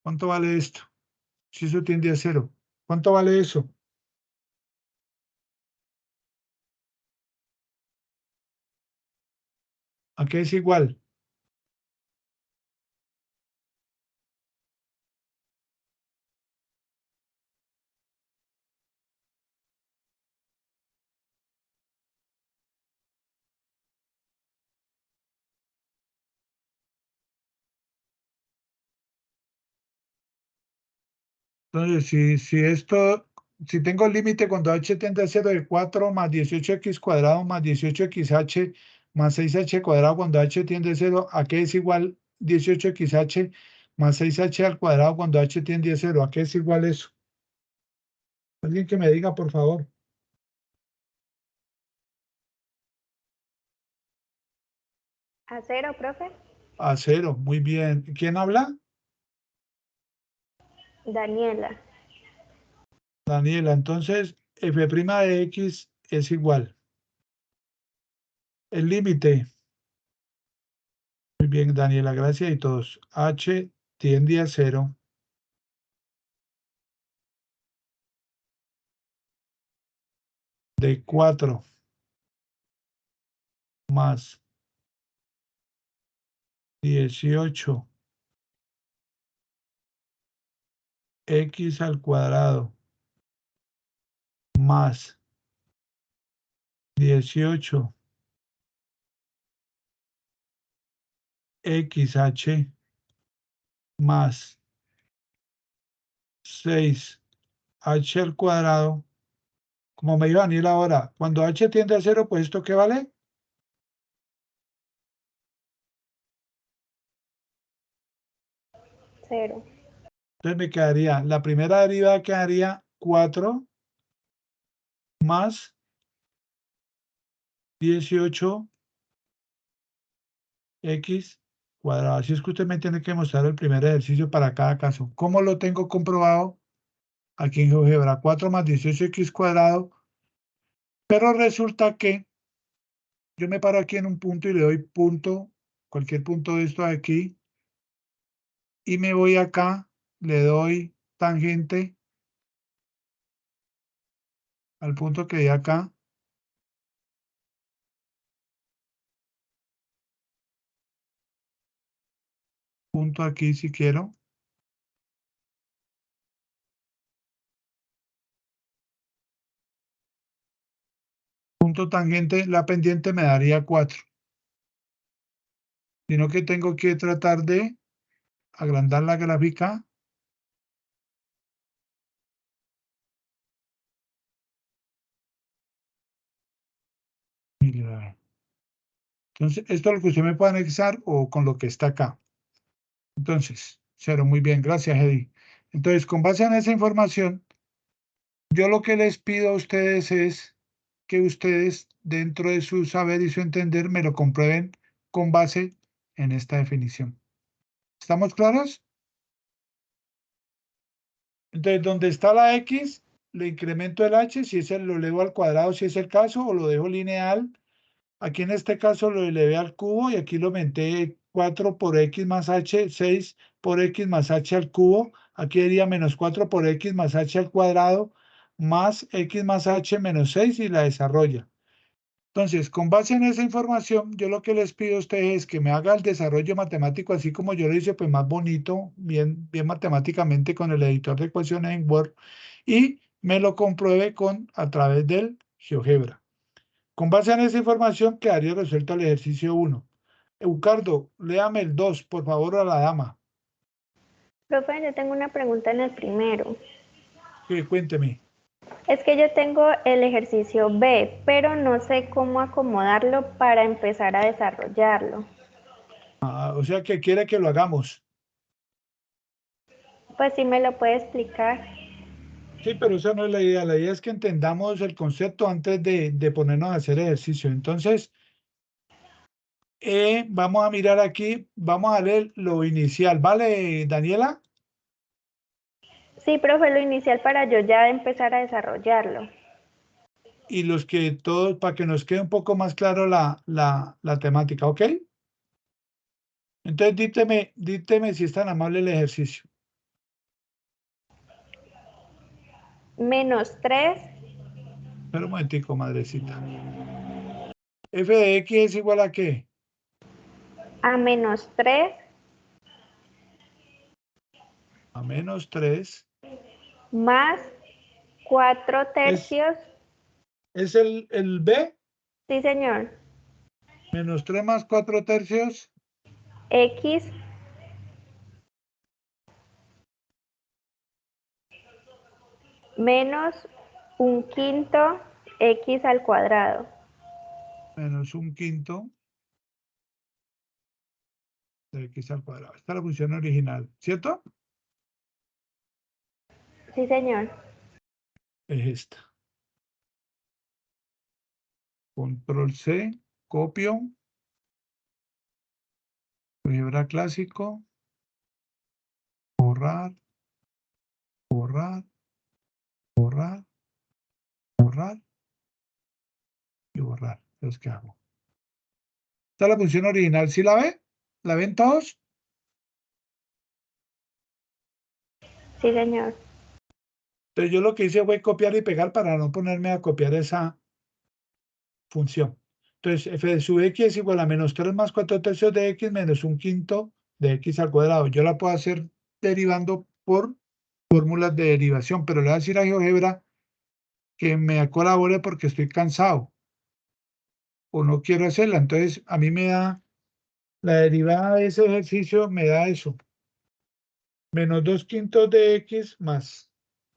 ¿Cuánto vale esto? Si eso tiende a 0. ¿Cuánto vale eso? ¿A qué es igual? Entonces, si tengo el límite cuando h tiende a 0 de 4 más 18x cuadrado más 18xh más 6h cuadrado cuando h tiende a 0, ¿a qué es igual 18xh más 6h al cuadrado cuando h tiende a 0? ¿A qué es igual eso? Alguien que me diga, por favor. ¿A 0, profe? A 0, muy bien. ¿Quién habla? Daniela. Daniela. Entonces, f' de x es igual. El límite. Muy bien, Daniela, gracias y todos. H tiende a 0 de 4 más 18 x al cuadrado más 18 xh más 6h al cuadrado. Como me dijo Daniel ahora, cuando h tiende a 0, pues ¿esto qué vale? Cero. Entonces me quedaría, la primera derivada quedaría 4 más 18x cuadrado. Así es que usted me tiene que mostrar el primer ejercicio para cada caso. ¿Cómo lo tengo comprobado? Aquí en GeoGebra, 4 más 18x cuadrado, Pero resulta que yo me paro aquí en un punto y le doy punto, cualquier punto de esto de aquí, y me voy acá, le doy tangente al punto que hay acá. Punto aquí si quiero. Punto tangente, la pendiente me daría 4. Sino que tengo que tratar de agrandar la gráfica. Mire, a ver. Entonces, esto es lo que usted me puede anexar o con lo que está acá. Entonces, 0, muy bien, gracias, Eddie. Entonces, con base en esa información, yo lo que les pido a ustedes es que ustedes, dentro de su saber y su entender, me lo comprueben con base en esta definición. ¿Estamos claros? Entonces, donde está la X, le incremento el H, si es lo elevo al cuadrado, si es el caso, o lo dejo lineal. Aquí en este caso lo elevé al cubo y aquí lo aumenté 4 por X más H, 6 por X más H al cubo. Aquí sería menos 4 por X más H al cuadrado, más X más H menos 6 y la desarrolla. Entonces, con base en esa información, yo lo que les pido a ustedes es que me haga el desarrollo matemático, así como yo lo hice, pues más bonito, bien, bien matemáticamente con el editor de ecuaciones en Word, y me lo compruebe a través del GeoGebra. Con base en esa información quedaría resuelto el ejercicio 1. Eucardo, léame el 2, por favor, a la dama. Profe, yo tengo una pregunta en el primero. Sí, cuénteme. Es que yo tengo el ejercicio B, pero no sé cómo acomodarlo para empezar a desarrollarlo. O sea que quiere que lo hagamos. Pues sí me lo puede explicar. Sí, pero esa no es la idea. La idea es que entendamos el concepto antes de ponernos a hacer ejercicio. Entonces, vamos a mirar aquí, vamos a leer lo inicial. ¿Vale, Daniela? Sí, profe, lo inicial para yo ya empezar a desarrollarlo. Y los que todos, para que nos quede un poco más claro la temática, ¿ok? Entonces, díteme si es tan amable el ejercicio. Menos 3 Espera un momentico, madrecita. ¿F de X es igual a qué? a menos 3 A menos 3. más 4 ¿Es, tercios. es el B? Sí, señor. Menos 3 más 4 tercios. X menos un quinto X al cuadrado. Menos un quinto de X al cuadrado. Esta es la función original, ¿cierto? Sí, señor. Es esta. Control C, copio. Álgebra clásico. Borrar, borrar, borrar, borrar y borrar. Entonces, ¿qué hago? Esta es la función original. ¿Sí la ve? ¿La ven todos? Sí, señor. Entonces yo lo que hice fue copiar y pegar para no ponerme a copiar esa función. Entonces f de sub x es igual a menos 3 más 4 tercios de x menos un quinto de x al cuadrado. Yo la puedo hacer derivando por fórmulas de derivación, pero le voy a decir a GeoGebra que me colabore porque estoy cansado o no quiero hacerla. Entonces a mí me da la derivada de ese ejercicio, me da eso. Menos 2 quintos de x más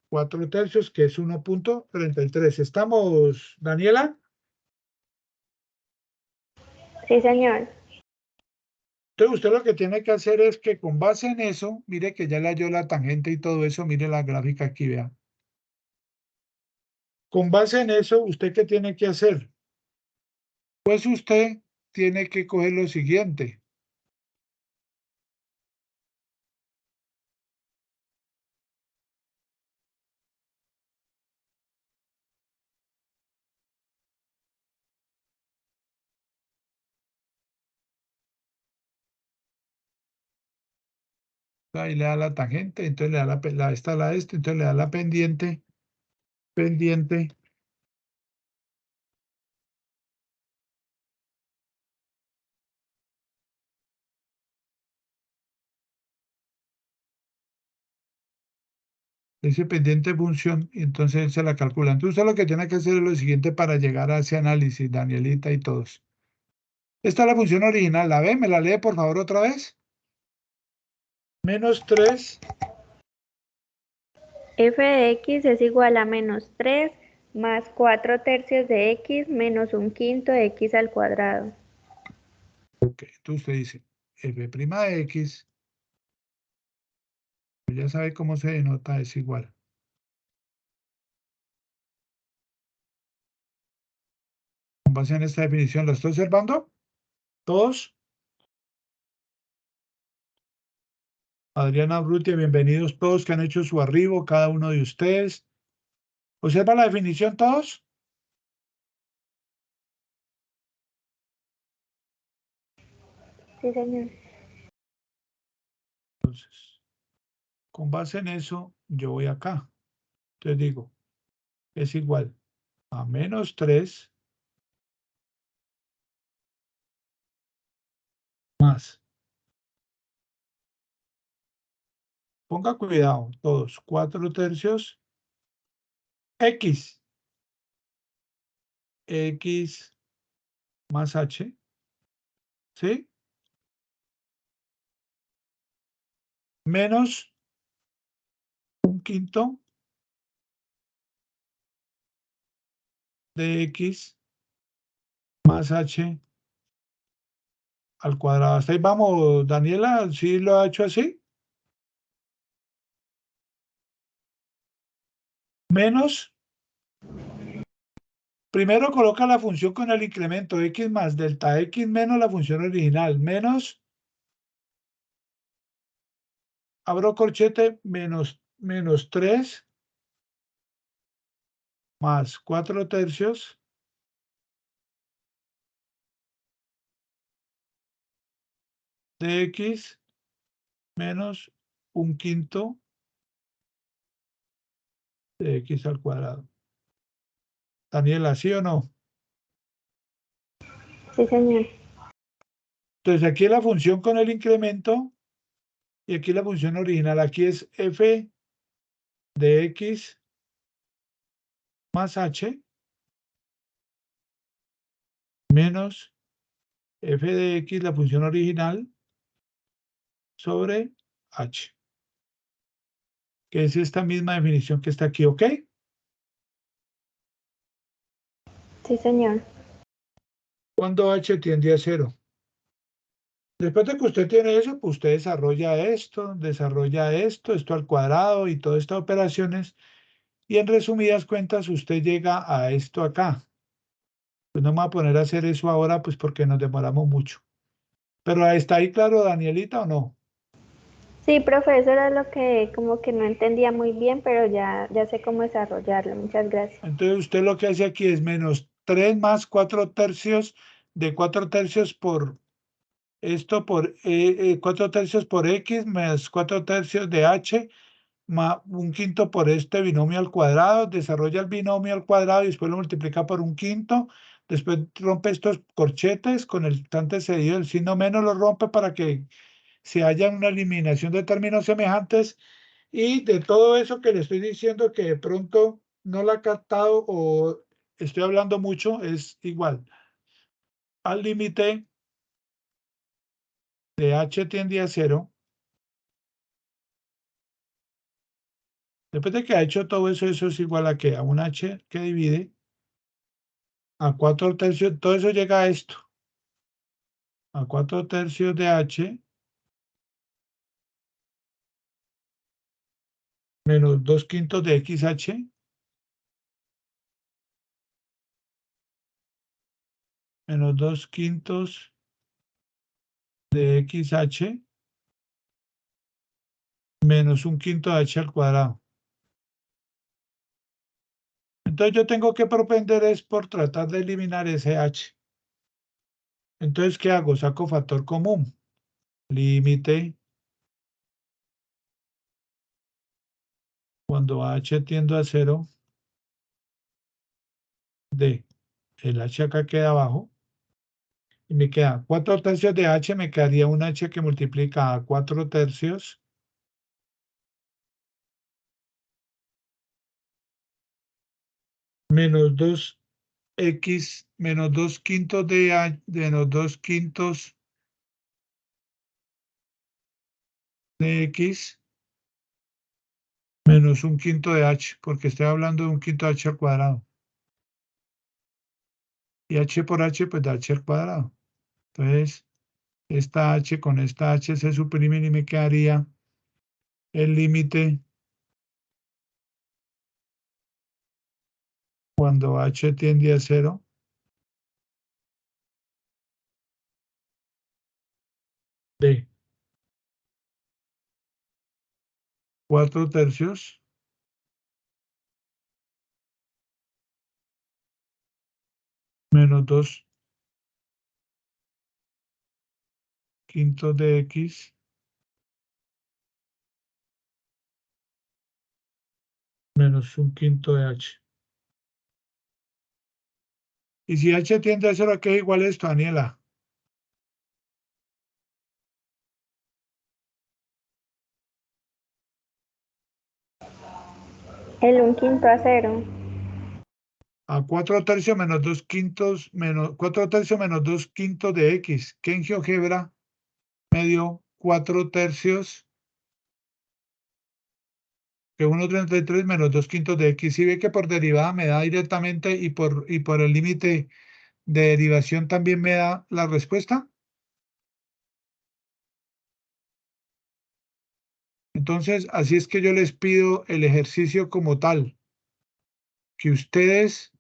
4 tercios, que es 1,33. ¿Estamos, Daniela? Sí, señor. Entonces usted lo que tiene que hacer es que con base en eso, mire que ya le halló la tangente y todo eso, mire la gráfica aquí, vea. Con base en eso, ¿usted qué tiene que hacer? Pues usted tiene que coger lo siguiente. Ahí le da la tangente, entonces le da esta a la entonces le da la pendiente. Dice pendiente función, y entonces él se la calcula. Entonces usted lo que tiene que hacer es lo siguiente para llegar a ese análisis, Danielita y todos. Esta es la función original, ¿la ve? ¿Me la lee por favor otra vez? Menos 3. F de x es igual a menos 3 más 4/3 de x menos 1/5 de x al cuadrado. Ok, entonces usted dice f' de x, pues ya sabe cómo se denota, es igual. Con base en esta definición, ¿lo estoy observando? ¿Todos? Adriana Brutia, bienvenidos todos que han hecho su arribo, cada uno de ustedes. ¿Observa la definición todos? Sí, señor. Entonces, con base en eso, yo voy acá. Entonces digo, es igual a menos 3 más. Ponga cuidado, todos, 4/3 x. X más h, ¿sí? Menos 1/5 de x más h al cuadrado. ¿Hasta ahí vamos, Daniela? ¿Sí lo ha hecho así? Menos. Primero coloca la función con el incremento x más delta x menos la función original. Menos, abro corchete, menos 3 más 4/3 de x menos 1/5 de x al cuadrado. Daniela, ¿sí o no? Sí, señor. Entonces aquí la función con el incremento y aquí la función original. Aquí es f de x más h menos f de x, la función original, sobre h, que es esta misma definición que está aquí, ¿ok? Sí, señor. Cuando h tiende a 0. Después de que usted tiene eso, pues usted desarrolla esto al cuadrado y todas estas operaciones, y en resumidas cuentas usted llega a esto acá. Pues no me voy a poner a hacer eso ahora, pues porque nos demoramos mucho. Pero ¿está ahí claro, Danielita, o no? Sí, profe, eso era lo que como que no entendía muy bien, pero ya sé cómo desarrollarlo. Muchas gracias. Entonces usted lo que hace aquí es menos 3 más 4/3 de 4/3 por esto por 4/3 por x más 4/3 de h más 1/5 por este binomio al cuadrado. Desarrolla el binomio al cuadrado y después lo multiplica por 1/5. Después rompe estos corchetes con el antecedido, el signo menos lo rompe para que se haya una eliminación de términos semejantes. Y de todo eso que le estoy diciendo que de pronto no la ha captado o estoy hablando mucho, es igual al límite de h tiende a 0. Después de que ha hecho todo eso, eso es igual a que a un h que divide a 4/3, todo eso llega a esto, a 4/3 de h menos 2/5 de xh menos 2/5 de xh menos 1/5 de h al cuadrado. Entonces yo tengo que propender es por tratar de eliminar ese h. Entonces, ¿qué hago? Saco factor común. Límite cuando h tiende a 0 de el h acá queda abajo y me queda 4 tercios de h, me quedaría un h que multiplica a 4 tercios menos 2x menos 2 quintos de menos 2 quintos de x menos un quinto de h, porque estoy hablando de un quinto de h al cuadrado. Y h por h, pues da h al cuadrado. Entonces, esta h con esta h se suprimen y me quedaría el límite cuando h tiende a 0 de 4 tercios menos 2 quintos de x menos un quinto de h. Y si h tiende a 0, ¿a qué es igual esto, Daniela? El 1/5 a 0. A 4 tercios menos 2 quintos menos 4 tercios menos 2 quintos de x, que en GeoGebra me dio 4 tercios que 1,33 menos 2 quintos de x. Si ve que por derivada me da directamente y por el límite de derivación también me da la respuesta. Entonces, así es que yo les pido el ejercicio como tal, que ustedes,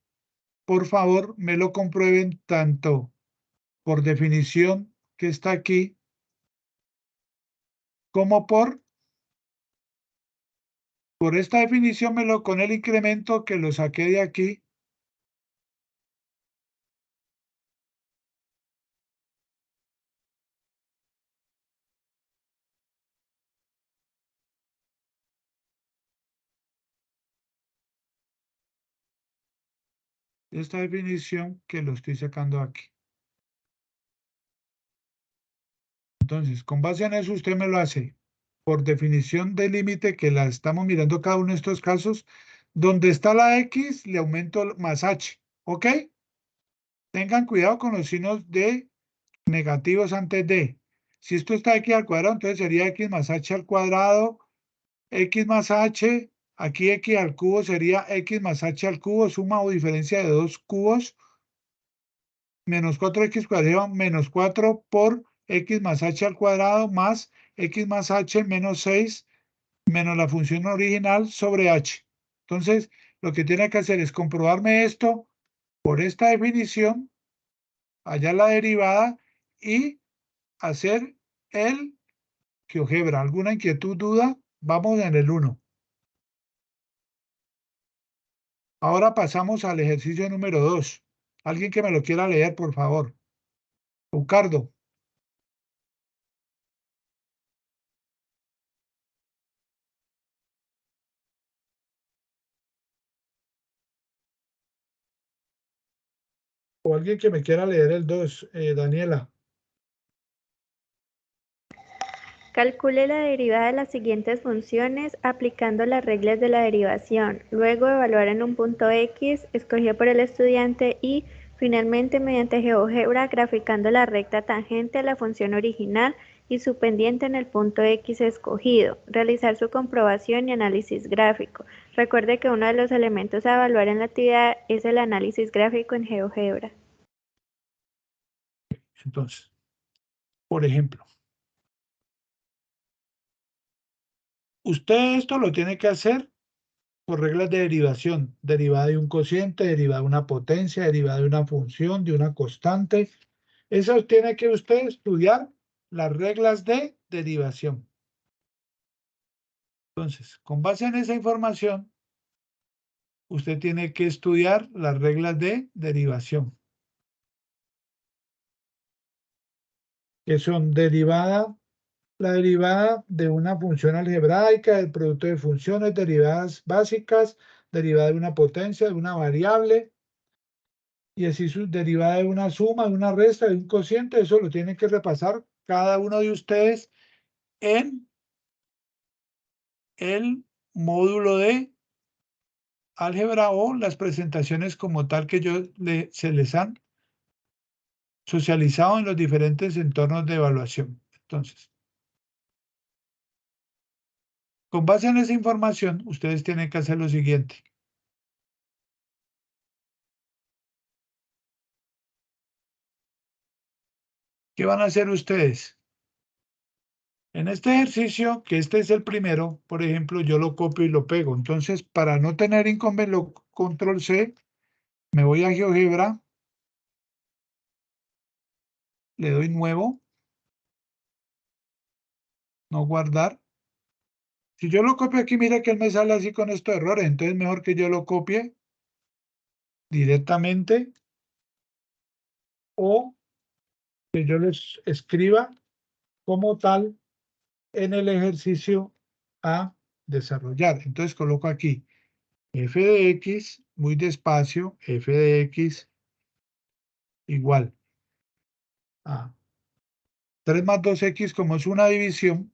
por favor, me lo comprueben tanto por definición que está aquí, como por esta definición con el incremento que lo saqué de aquí. Esta definición que lo estoy sacando aquí. Entonces, con base en eso, usted me lo hace por definición de límite, que la estamos mirando cada uno de estos casos. Donde está la x, le aumento más h. ¿Ok? Tengan cuidado con los signos de negativos antes de. Si esto está x al cuadrado, entonces sería x más h al cuadrado, x más h, aquí x al cubo sería x más h al cubo, suma o diferencia de dos cubos, menos 4x cuadrado menos 4 por x más h al cuadrado más x más h menos 6 menos la función original sobre h. Entonces, lo que tiene que hacer es comprobarme esto por esta definición, allá la derivada, y hacer el GeoGebra. ¿Alguna inquietud, duda? Vamos en el 1. Ahora pasamos al ejercicio número 2. Alguien que me lo quiera leer, por favor. Ricardo. O alguien que me quiera leer el 2, Daniela. Calcule la derivada de las siguientes funciones aplicando las reglas de la derivación, luego evaluar en un punto X, escogido por el estudiante, y finalmente mediante GeoGebra graficando la recta tangente a la función original y su pendiente en el punto X escogido, realizar su comprobación y análisis gráfico. Recuerde que uno de los elementos a evaluar en la actividad es el análisis gráfico en GeoGebra. Entonces, por ejemplo, usted esto lo tiene que hacer por reglas de derivación, derivada de un cociente, derivada de una potencia, derivada de una función, de una constante. Eso tiene que usted estudiar las reglas de derivación. Entonces, con base en esa información, usted tiene que estudiar las reglas de derivación, que son derivada La derivada de una función algebraica, el producto de funciones, derivadas básicas, derivada de una potencia, de una variable, y así su derivada de una suma, de una resta, de un cociente. Eso lo tienen que repasar cada uno de ustedes en el módulo de álgebra o las presentaciones como tal que se les han socializado en los diferentes entornos de evaluación. Entonces, con base en esa información, ustedes tienen que hacer lo siguiente. ¿Qué van a hacer ustedes? En este ejercicio, que este es el primero, por ejemplo, yo lo copio y lo pego. Entonces, para no tener inconveniente, control C, me voy a GeoGebra, le doy nuevo, no guardar. Si yo lo copio aquí, mira que él me sale así con estos errores. Entonces, mejor que yo lo copie directamente o que yo les escriba como tal en el ejercicio a desarrollar. Entonces, coloco aquí f de x, muy despacio, f de x igual a 3 más 2x, como es una división,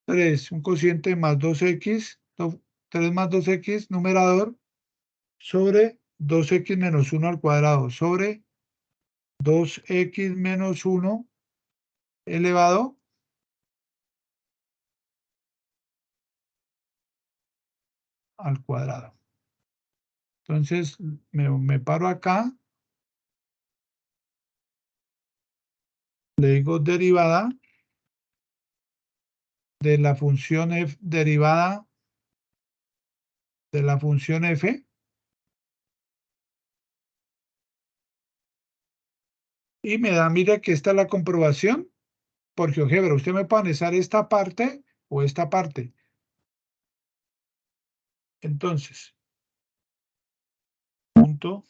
3, un cociente más 2x, 3 más 2x, numerador, sobre 2x menos 1 al cuadrado, sobre 2x menos 1 elevado al cuadrado. Entonces, me paro acá, le digo derivada de la función f, derivada de la función f, y me da, mire que esta es la comprobación por GeoGebra. Usted me puede anexar esta parte o esta parte. Entonces, punto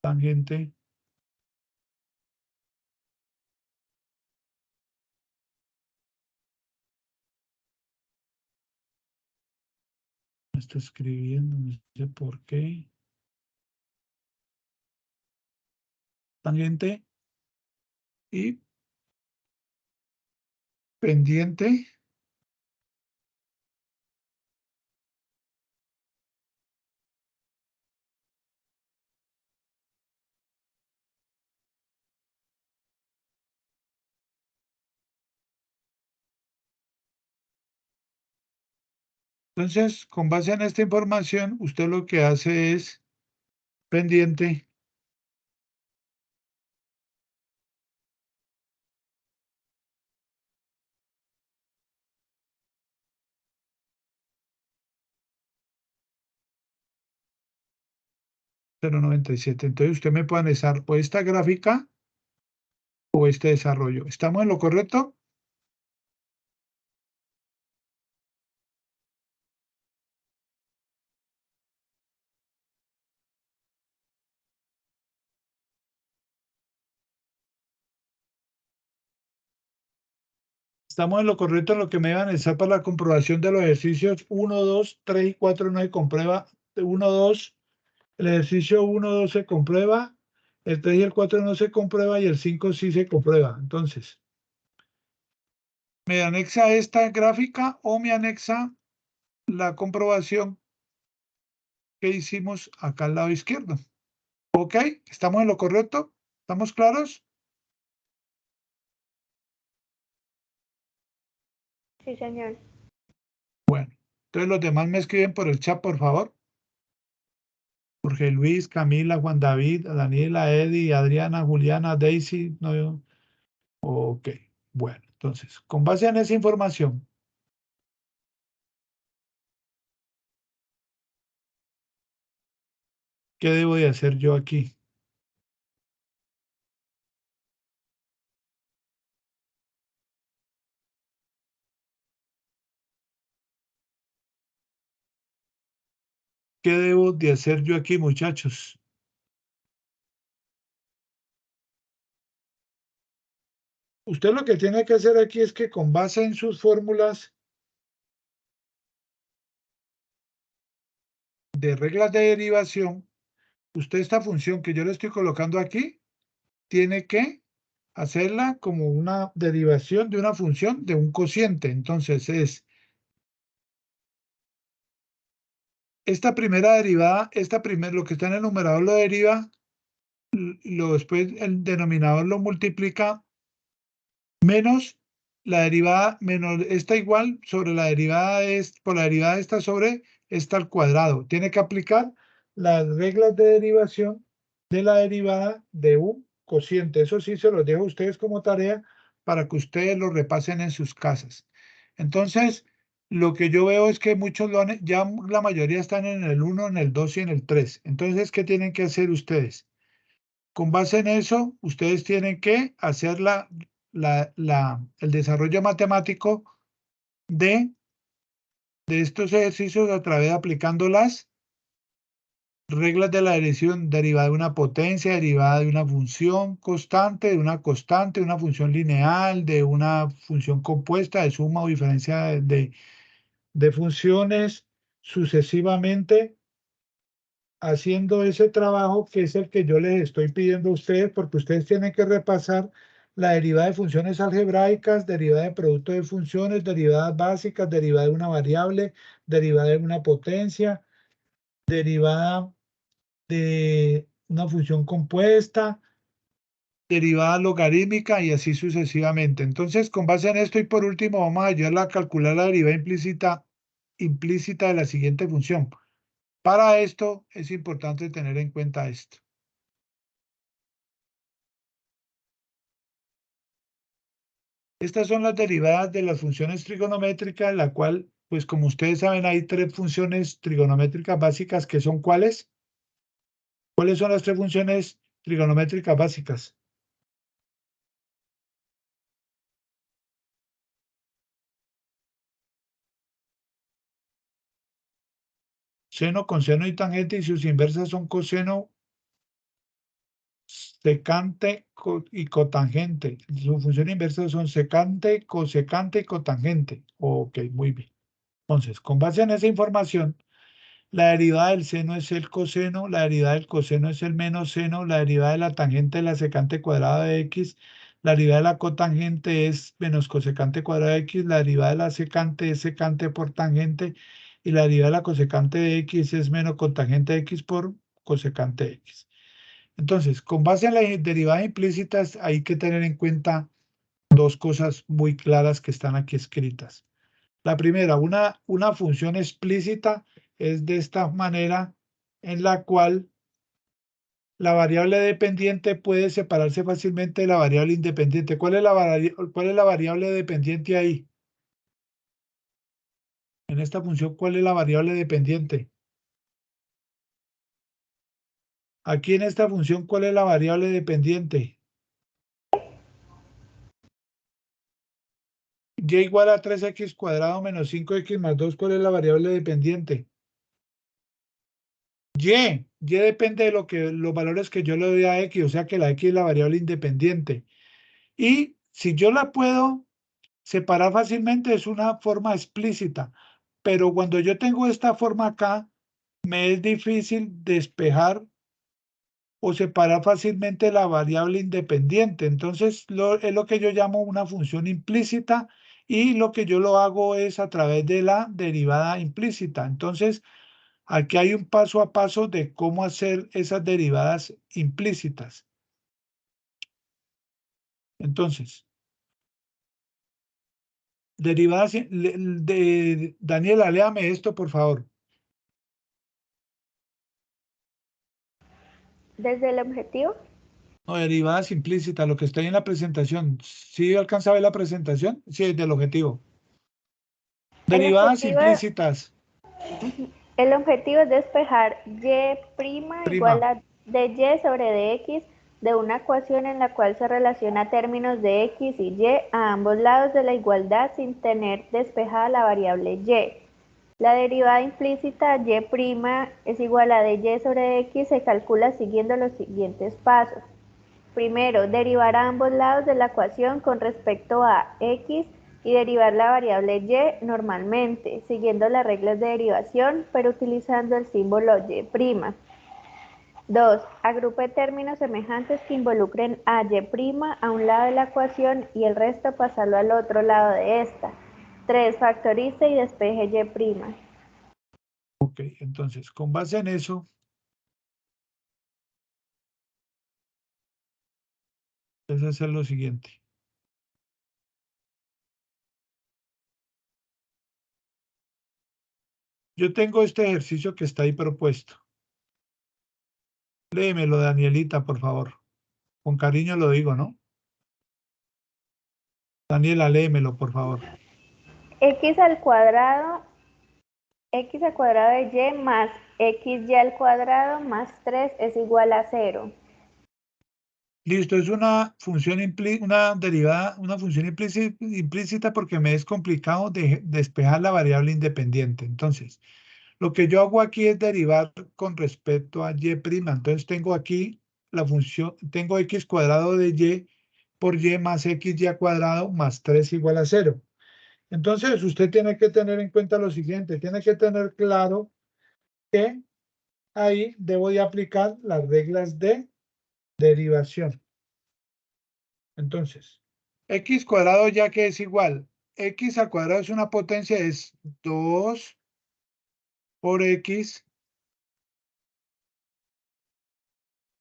tangente me está escribiendo, no sé por qué. Tangente y pendiente. Entonces, con base en esta información, usted lo que hace es pendiente cero noventa y siete. Entonces, usted me puede anexar o esta gráfica o este desarrollo. ¿Estamos en lo correcto? Estamos en lo correcto en lo que me iban a anexar para la comprobación de los ejercicios 1, 2, 3 y 4 no se comprueba. 1, 2, el ejercicio 1, 2 se comprueba, el 3 y el 4 no se comprueba y el 5 sí se comprueba. Entonces, me anexa esta gráfica o me anexa la comprobación que hicimos acá al lado izquierdo. ¿Ok? ¿Estamos en lo correcto? ¿Estamos claros? Sí, señor. Bueno, entonces los demás me escriben por el chat, por favor. Jorge Luis, Camila, Juan David, Daniela, Eddie, Adriana, Juliana, Daisy. No, ok, bueno, entonces, con base en esa información, ¿qué debo de hacer yo aquí? ¿Qué debo de hacer yo aquí, muchachos? Usted lo que tiene que hacer aquí es que con base en sus fórmulas de reglas de derivación, usted esta función que yo le estoy colocando aquí, tiene que hacerla como una derivación de una función de un cociente. Entonces es esta primera derivada, lo que está en el numerador lo deriva, después el denominador lo multiplica menos la derivada, menos esta igual sobre la derivada por la derivada de esta sobre esta al cuadrado. Tiene que aplicar las reglas de derivación de la derivada de un cociente. Eso sí se los dejo a ustedes como tarea para que ustedes lo repasen en sus casas. Entonces, lo que yo veo es que muchos ya la mayoría están en el 1, en el 2 y en el 3. Entonces, ¿qué tienen que hacer ustedes? Con base en eso, ustedes tienen que hacer el desarrollo matemático de, de estos ejercicios a través de aplicando las reglas de la derivación derivada de una potencia, derivada de una función constante, de una constante, de una función lineal, de una función compuesta, de suma o diferencia de funciones sucesivamente, haciendo ese trabajo que es el que yo les estoy pidiendo a ustedes, porque ustedes tienen que repasar la derivada de funciones algebraicas, derivada de producto de funciones, derivadas básicas, derivada de una variable, derivada de una potencia, derivada de una función compuesta, derivada logarítmica y así sucesivamente. Entonces, con base en esto y por último, vamos a ayudar a calcular la derivada implícita de la siguiente función. Para esto es importante tener en cuenta esto. Estas son las derivadas de las funciones trigonométricas, la cual, pues como ustedes saben, hay tres funciones trigonométricas básicas que son ¿cuáles? ¿Cuáles son las tres funciones trigonométricas básicas? Seno, coseno y tangente, y sus inversas son coseno, secante y cotangente. Sus funciones inversas son secante, cosecante y cotangente. Ok, muy bien. Entonces, con base en esa información, la derivada del seno es el coseno, la derivada del coseno es el menos seno, la derivada de la tangente es la secante cuadrada de x, la derivada de la cotangente es menos cosecante cuadrada de x, la derivada de la secante es secante por tangente y la derivada de la cosecante de x es menos cotangente de x por cosecante de x. Entonces, con base en las derivadas implícitas hay que tener en cuenta dos cosas muy claras que están aquí escritas. La primera, una función explícita es de esta manera en la cual la variable dependiente puede separarse fácilmente de la variable independiente. ¿Cuál es la variable dependiente ahí? En esta función, ¿cuál es la variable dependiente? Aquí en esta función, ¿cuál es la variable dependiente? Y igual a 3x cuadrado menos 5x más 2, ¿cuál es la variable dependiente? Y depende de los valores que yo le doy a x, o sea que la x es la variable independiente. Y si yo la puedo separar fácilmente es una forma explícita, pero cuando yo tengo esta forma acá, me es difícil despejar o separar fácilmente la variable independiente. Entonces es lo que yo llamo una función implícita y lo que yo lo hago es a través de la derivada implícita. Entonces, aquí hay un paso a paso de cómo hacer esas derivadas implícitas. Entonces, derivadas Daniela, léame esto, por favor. Desde el objetivo. No, derivadas implícitas, lo que está ahí en la presentación. ¿Sí alcanza a ver la presentación? Sí, del objetivo. Derivadas implícitas. El objetivo es despejar y' igual a dy sobre dx de una ecuación en la cual se relaciona términos de x y y a ambos lados de la igualdad sin tener despejada la variable y. La derivada implícita y' es igual a dy sobre x se calcula siguiendo los siguientes pasos. Primero, derivar a ambos lados de la ecuación con respecto a x y derivar la variable y normalmente, siguiendo las reglas de derivación, pero utilizando el símbolo y'. 2. Agrupe términos semejantes que involucren a y' a un lado de la ecuación y el resto pasarlo al otro lado de esta. 3. Factorice y despeje y'. Ok, entonces, con base en eso, es hacer lo siguiente. Yo tengo este ejercicio que está ahí propuesto. Léemelo, Danielita, por favor. Con cariño lo digo, ¿no? Daniela, léemelo, por favor. X al cuadrado de y más xy al cuadrado más 3 es igual a 0. Listo, es una función una derivada, una función implícita porque me es complicado despejar la variable independiente. Entonces, lo que yo hago aquí es derivar con respecto a y'. Entonces tengo aquí la función, tengo x cuadrado de y por y más xy al cuadrado más 3 igual a 0. Entonces, usted tiene que tener en cuenta lo siguiente, tiene que tener claro que ahí debo de aplicar las reglas de derivación. Entonces, x cuadrado ya que es igual, x al cuadrado es una potencia, es 2 por x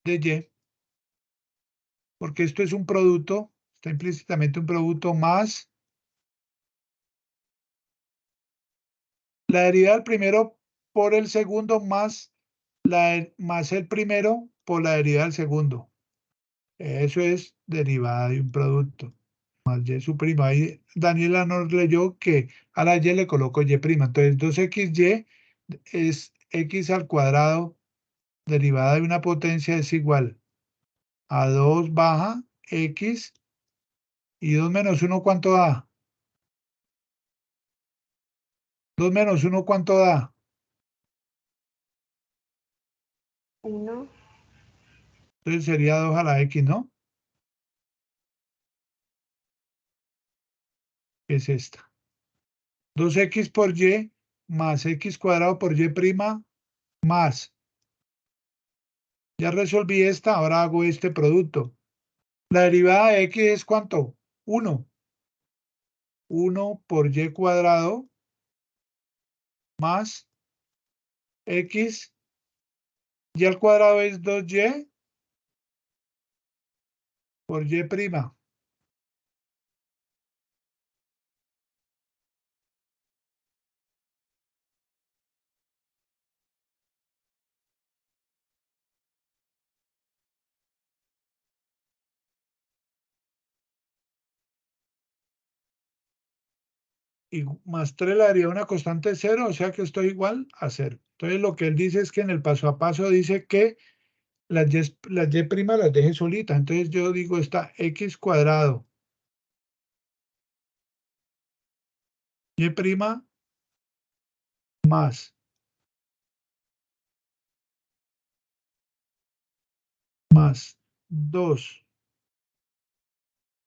de y, porque esto es un producto, está implícitamente un producto más la derivada del primero por el segundo más, más el primero por la derivada del segundo. Eso es derivada de un producto. Más y su prima. Ahí Daniela nos leyó que a la y le coloco y prima. Entonces 2xy es x al cuadrado derivada de una potencia es igual a 2 baja x y 2 menos 1 ¿cuánto da? 2 menos 1 ¿cuánto da? 1. Entonces sería 2 a la x, ¿no? Que es esta. 2x por y más x cuadrado por y prima más. Ya resolví esta, ahora hago este producto. La derivada de x es ¿cuánto? 1. 1 por y cuadrado más x. Y al cuadrado es 2y por y prima. Y más 3 le daría una constante de 0, o sea que estoy igual a 0. Entonces lo que él dice es que en el paso a paso dice que las y prima las deje solitas. Entonces yo digo está x cuadrado y prima más 2.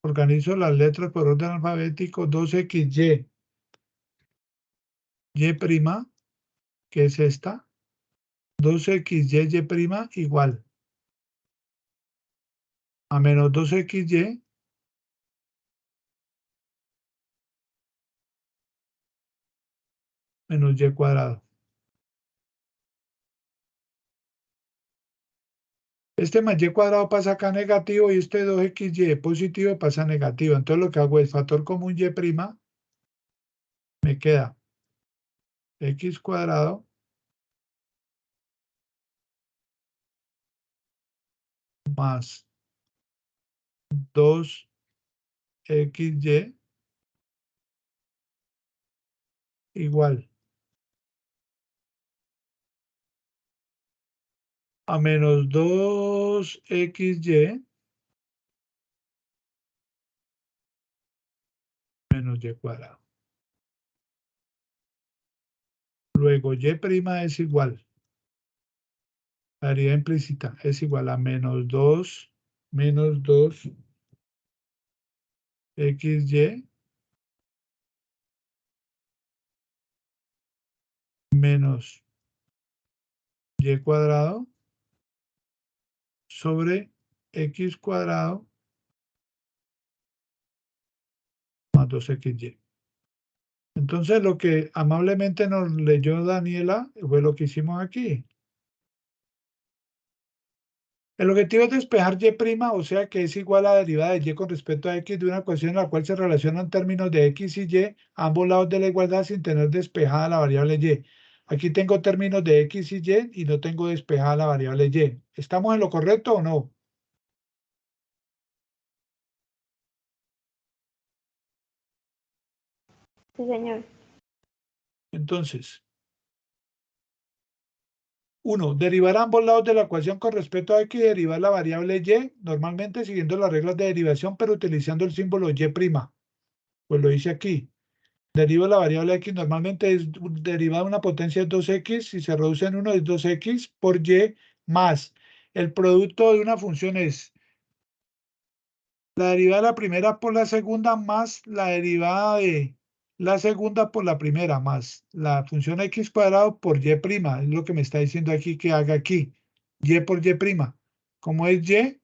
Organizo las letras por orden alfabético. 2xy y prima, que es esta. 2xy y prima igual a menos 2xy menos y cuadrado. Este más y cuadrado pasa acá negativo y este 2xy positivo pasa negativo. Entonces lo que hago es factor común y prima, me queda x cuadrado más 2xy igual a menos 2xy menos y cuadrado. Luego y' es igual. La derivada implícita es igual a menos 2 xy menos y cuadrado sobre x cuadrado más 2xy. Entonces, lo que amablemente nos leyó Daniela fue lo que hicimos aquí. El objetivo es despejar y', o sea que es igual a la derivada de y con respecto a x de una ecuación en la cual se relacionan términos de x y y a ambos lados de la igualdad sin tener despejada la variable y. Aquí tengo términos de x y y no tengo despejada la variable y. ¿Estamos en lo correcto o no? Sí, señor. Entonces, 1. Derivar ambos lados de la ecuación con respecto a x y derivar la variable y, normalmente siguiendo las reglas de derivación, pero utilizando el símbolo y'. Pues lo hice aquí. Derivo la variable x, normalmente es derivada de una potencia de 2x, si se reduce en 1 es 2x por y más. El producto de una función es la derivada de la primera por la segunda más la derivada de la segunda por la primera más la función x cuadrado por y'. Es lo que me está diciendo aquí que haga aquí. Y por y'. Como es y,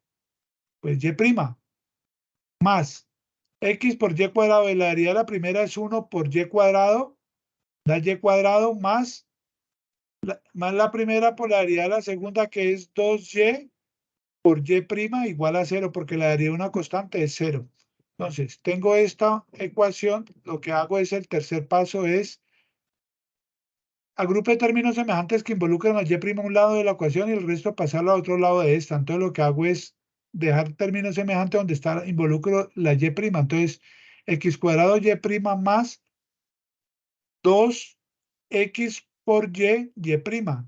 pues y' más x por y cuadrado de la derivada de la primera es 1 por y cuadrado, da y cuadrado más la primera por la derivada de la segunda que es 2y por y' igual a 0 porque la derivada de una constante es 0. Entonces, tengo esta ecuación, lo que hago es el tercer paso es agrupe términos semejantes que involucran a y' a un lado de la ecuación y el resto pasarlo a otro lado de esta. Entonces, lo que hago es dejar términos semejantes donde está involucro la y'. Entonces, x cuadrado y' más 2x por y',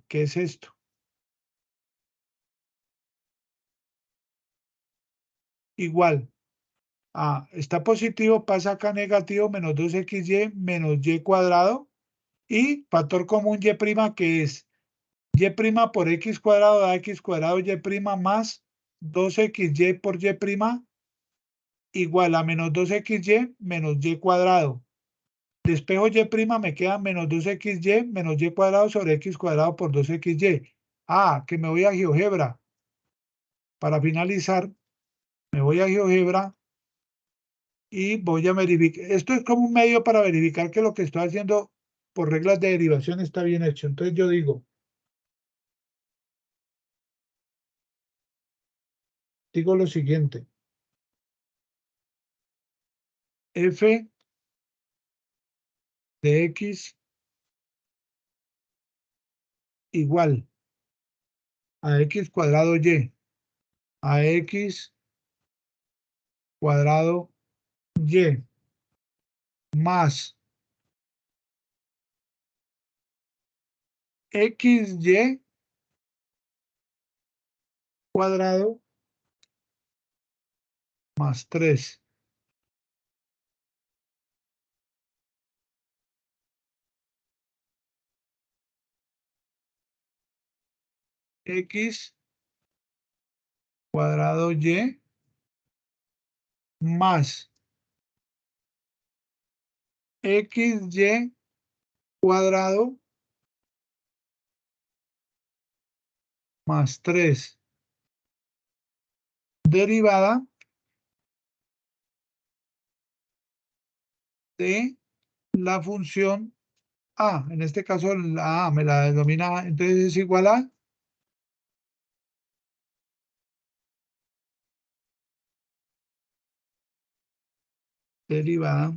¿qué es esto? Igual. Está positivo, pasa acá negativo, menos 2xy menos y cuadrado. Y factor común y' que es y' por x cuadrado da x cuadrado y' más 2xy por y' igual a menos 2xy menos y cuadrado. Despejo y', me queda menos 2xy menos y cuadrado sobre x cuadrado por 2xy. Que me voy a GeoGebra. Para finalizar, me voy a GeoGebra y voy a verificar. Esto es como un medio para verificar que lo que estoy haciendo por reglas de derivación está bien hecho. Entonces yo digo lo siguiente. F de x igual a x cuadrado y a x cuadrado y más xy cuadrado más 3. X cuadrado y más xy cuadrado más 3 derivada de la función a. En este caso la a me la denomina, entonces es igual a derivada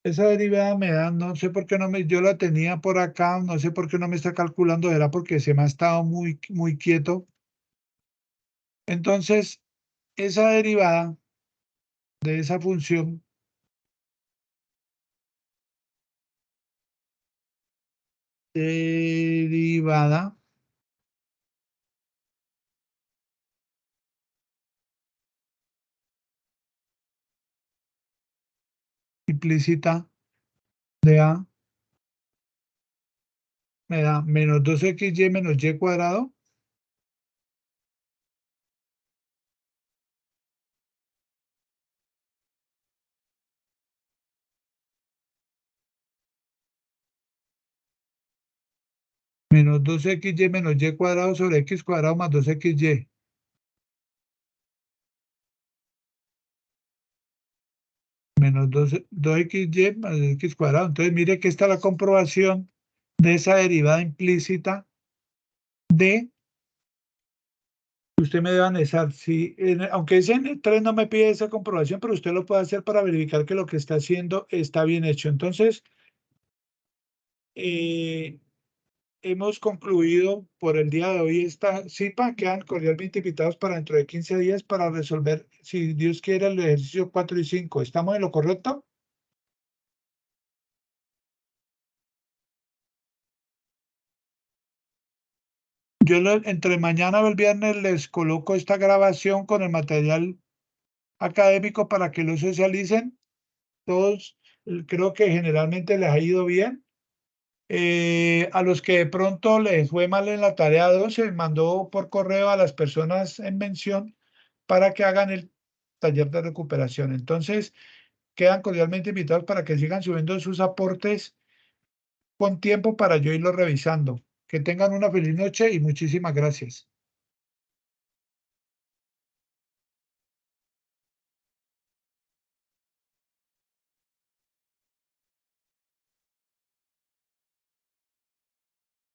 esa derivada me da, no sé por qué no me, yo la tenía por acá, no sé por qué no me está calculando, era porque se me ha estado muy quieto. Entonces, esa derivada de esa función derivada implícita de A me da menos 2xy menos y cuadrado menos 2xy menos y cuadrado sobre x cuadrado más 2xy. Menos 2xy más x cuadrado. Entonces, mire que está la comprobación de esa derivada implícita de usted me debe analizar. Si, aunque ese N3 no me pide esa comprobación, pero usted lo puede hacer para verificar que lo que está haciendo está bien hecho. Entonces, hemos concluido por el día de hoy esta cita. Quedan cordialmente invitados para dentro de 15 días para resolver, si Dios quiere, el ejercicio 4 y 5. ¿Estamos en lo correcto? Yo entre mañana o el viernes les coloco esta grabación con el material académico para que lo socialicen. Todos creo que generalmente les ha ido bien. A los que de pronto les fue mal en la tarea 2, se mandó por correo a las personas en mención para que hagan el taller de recuperación. Entonces, quedan cordialmente invitados para que sigan subiendo sus aportes con tiempo para yo irlo revisando. Que tengan una feliz noche y muchísimas gracias.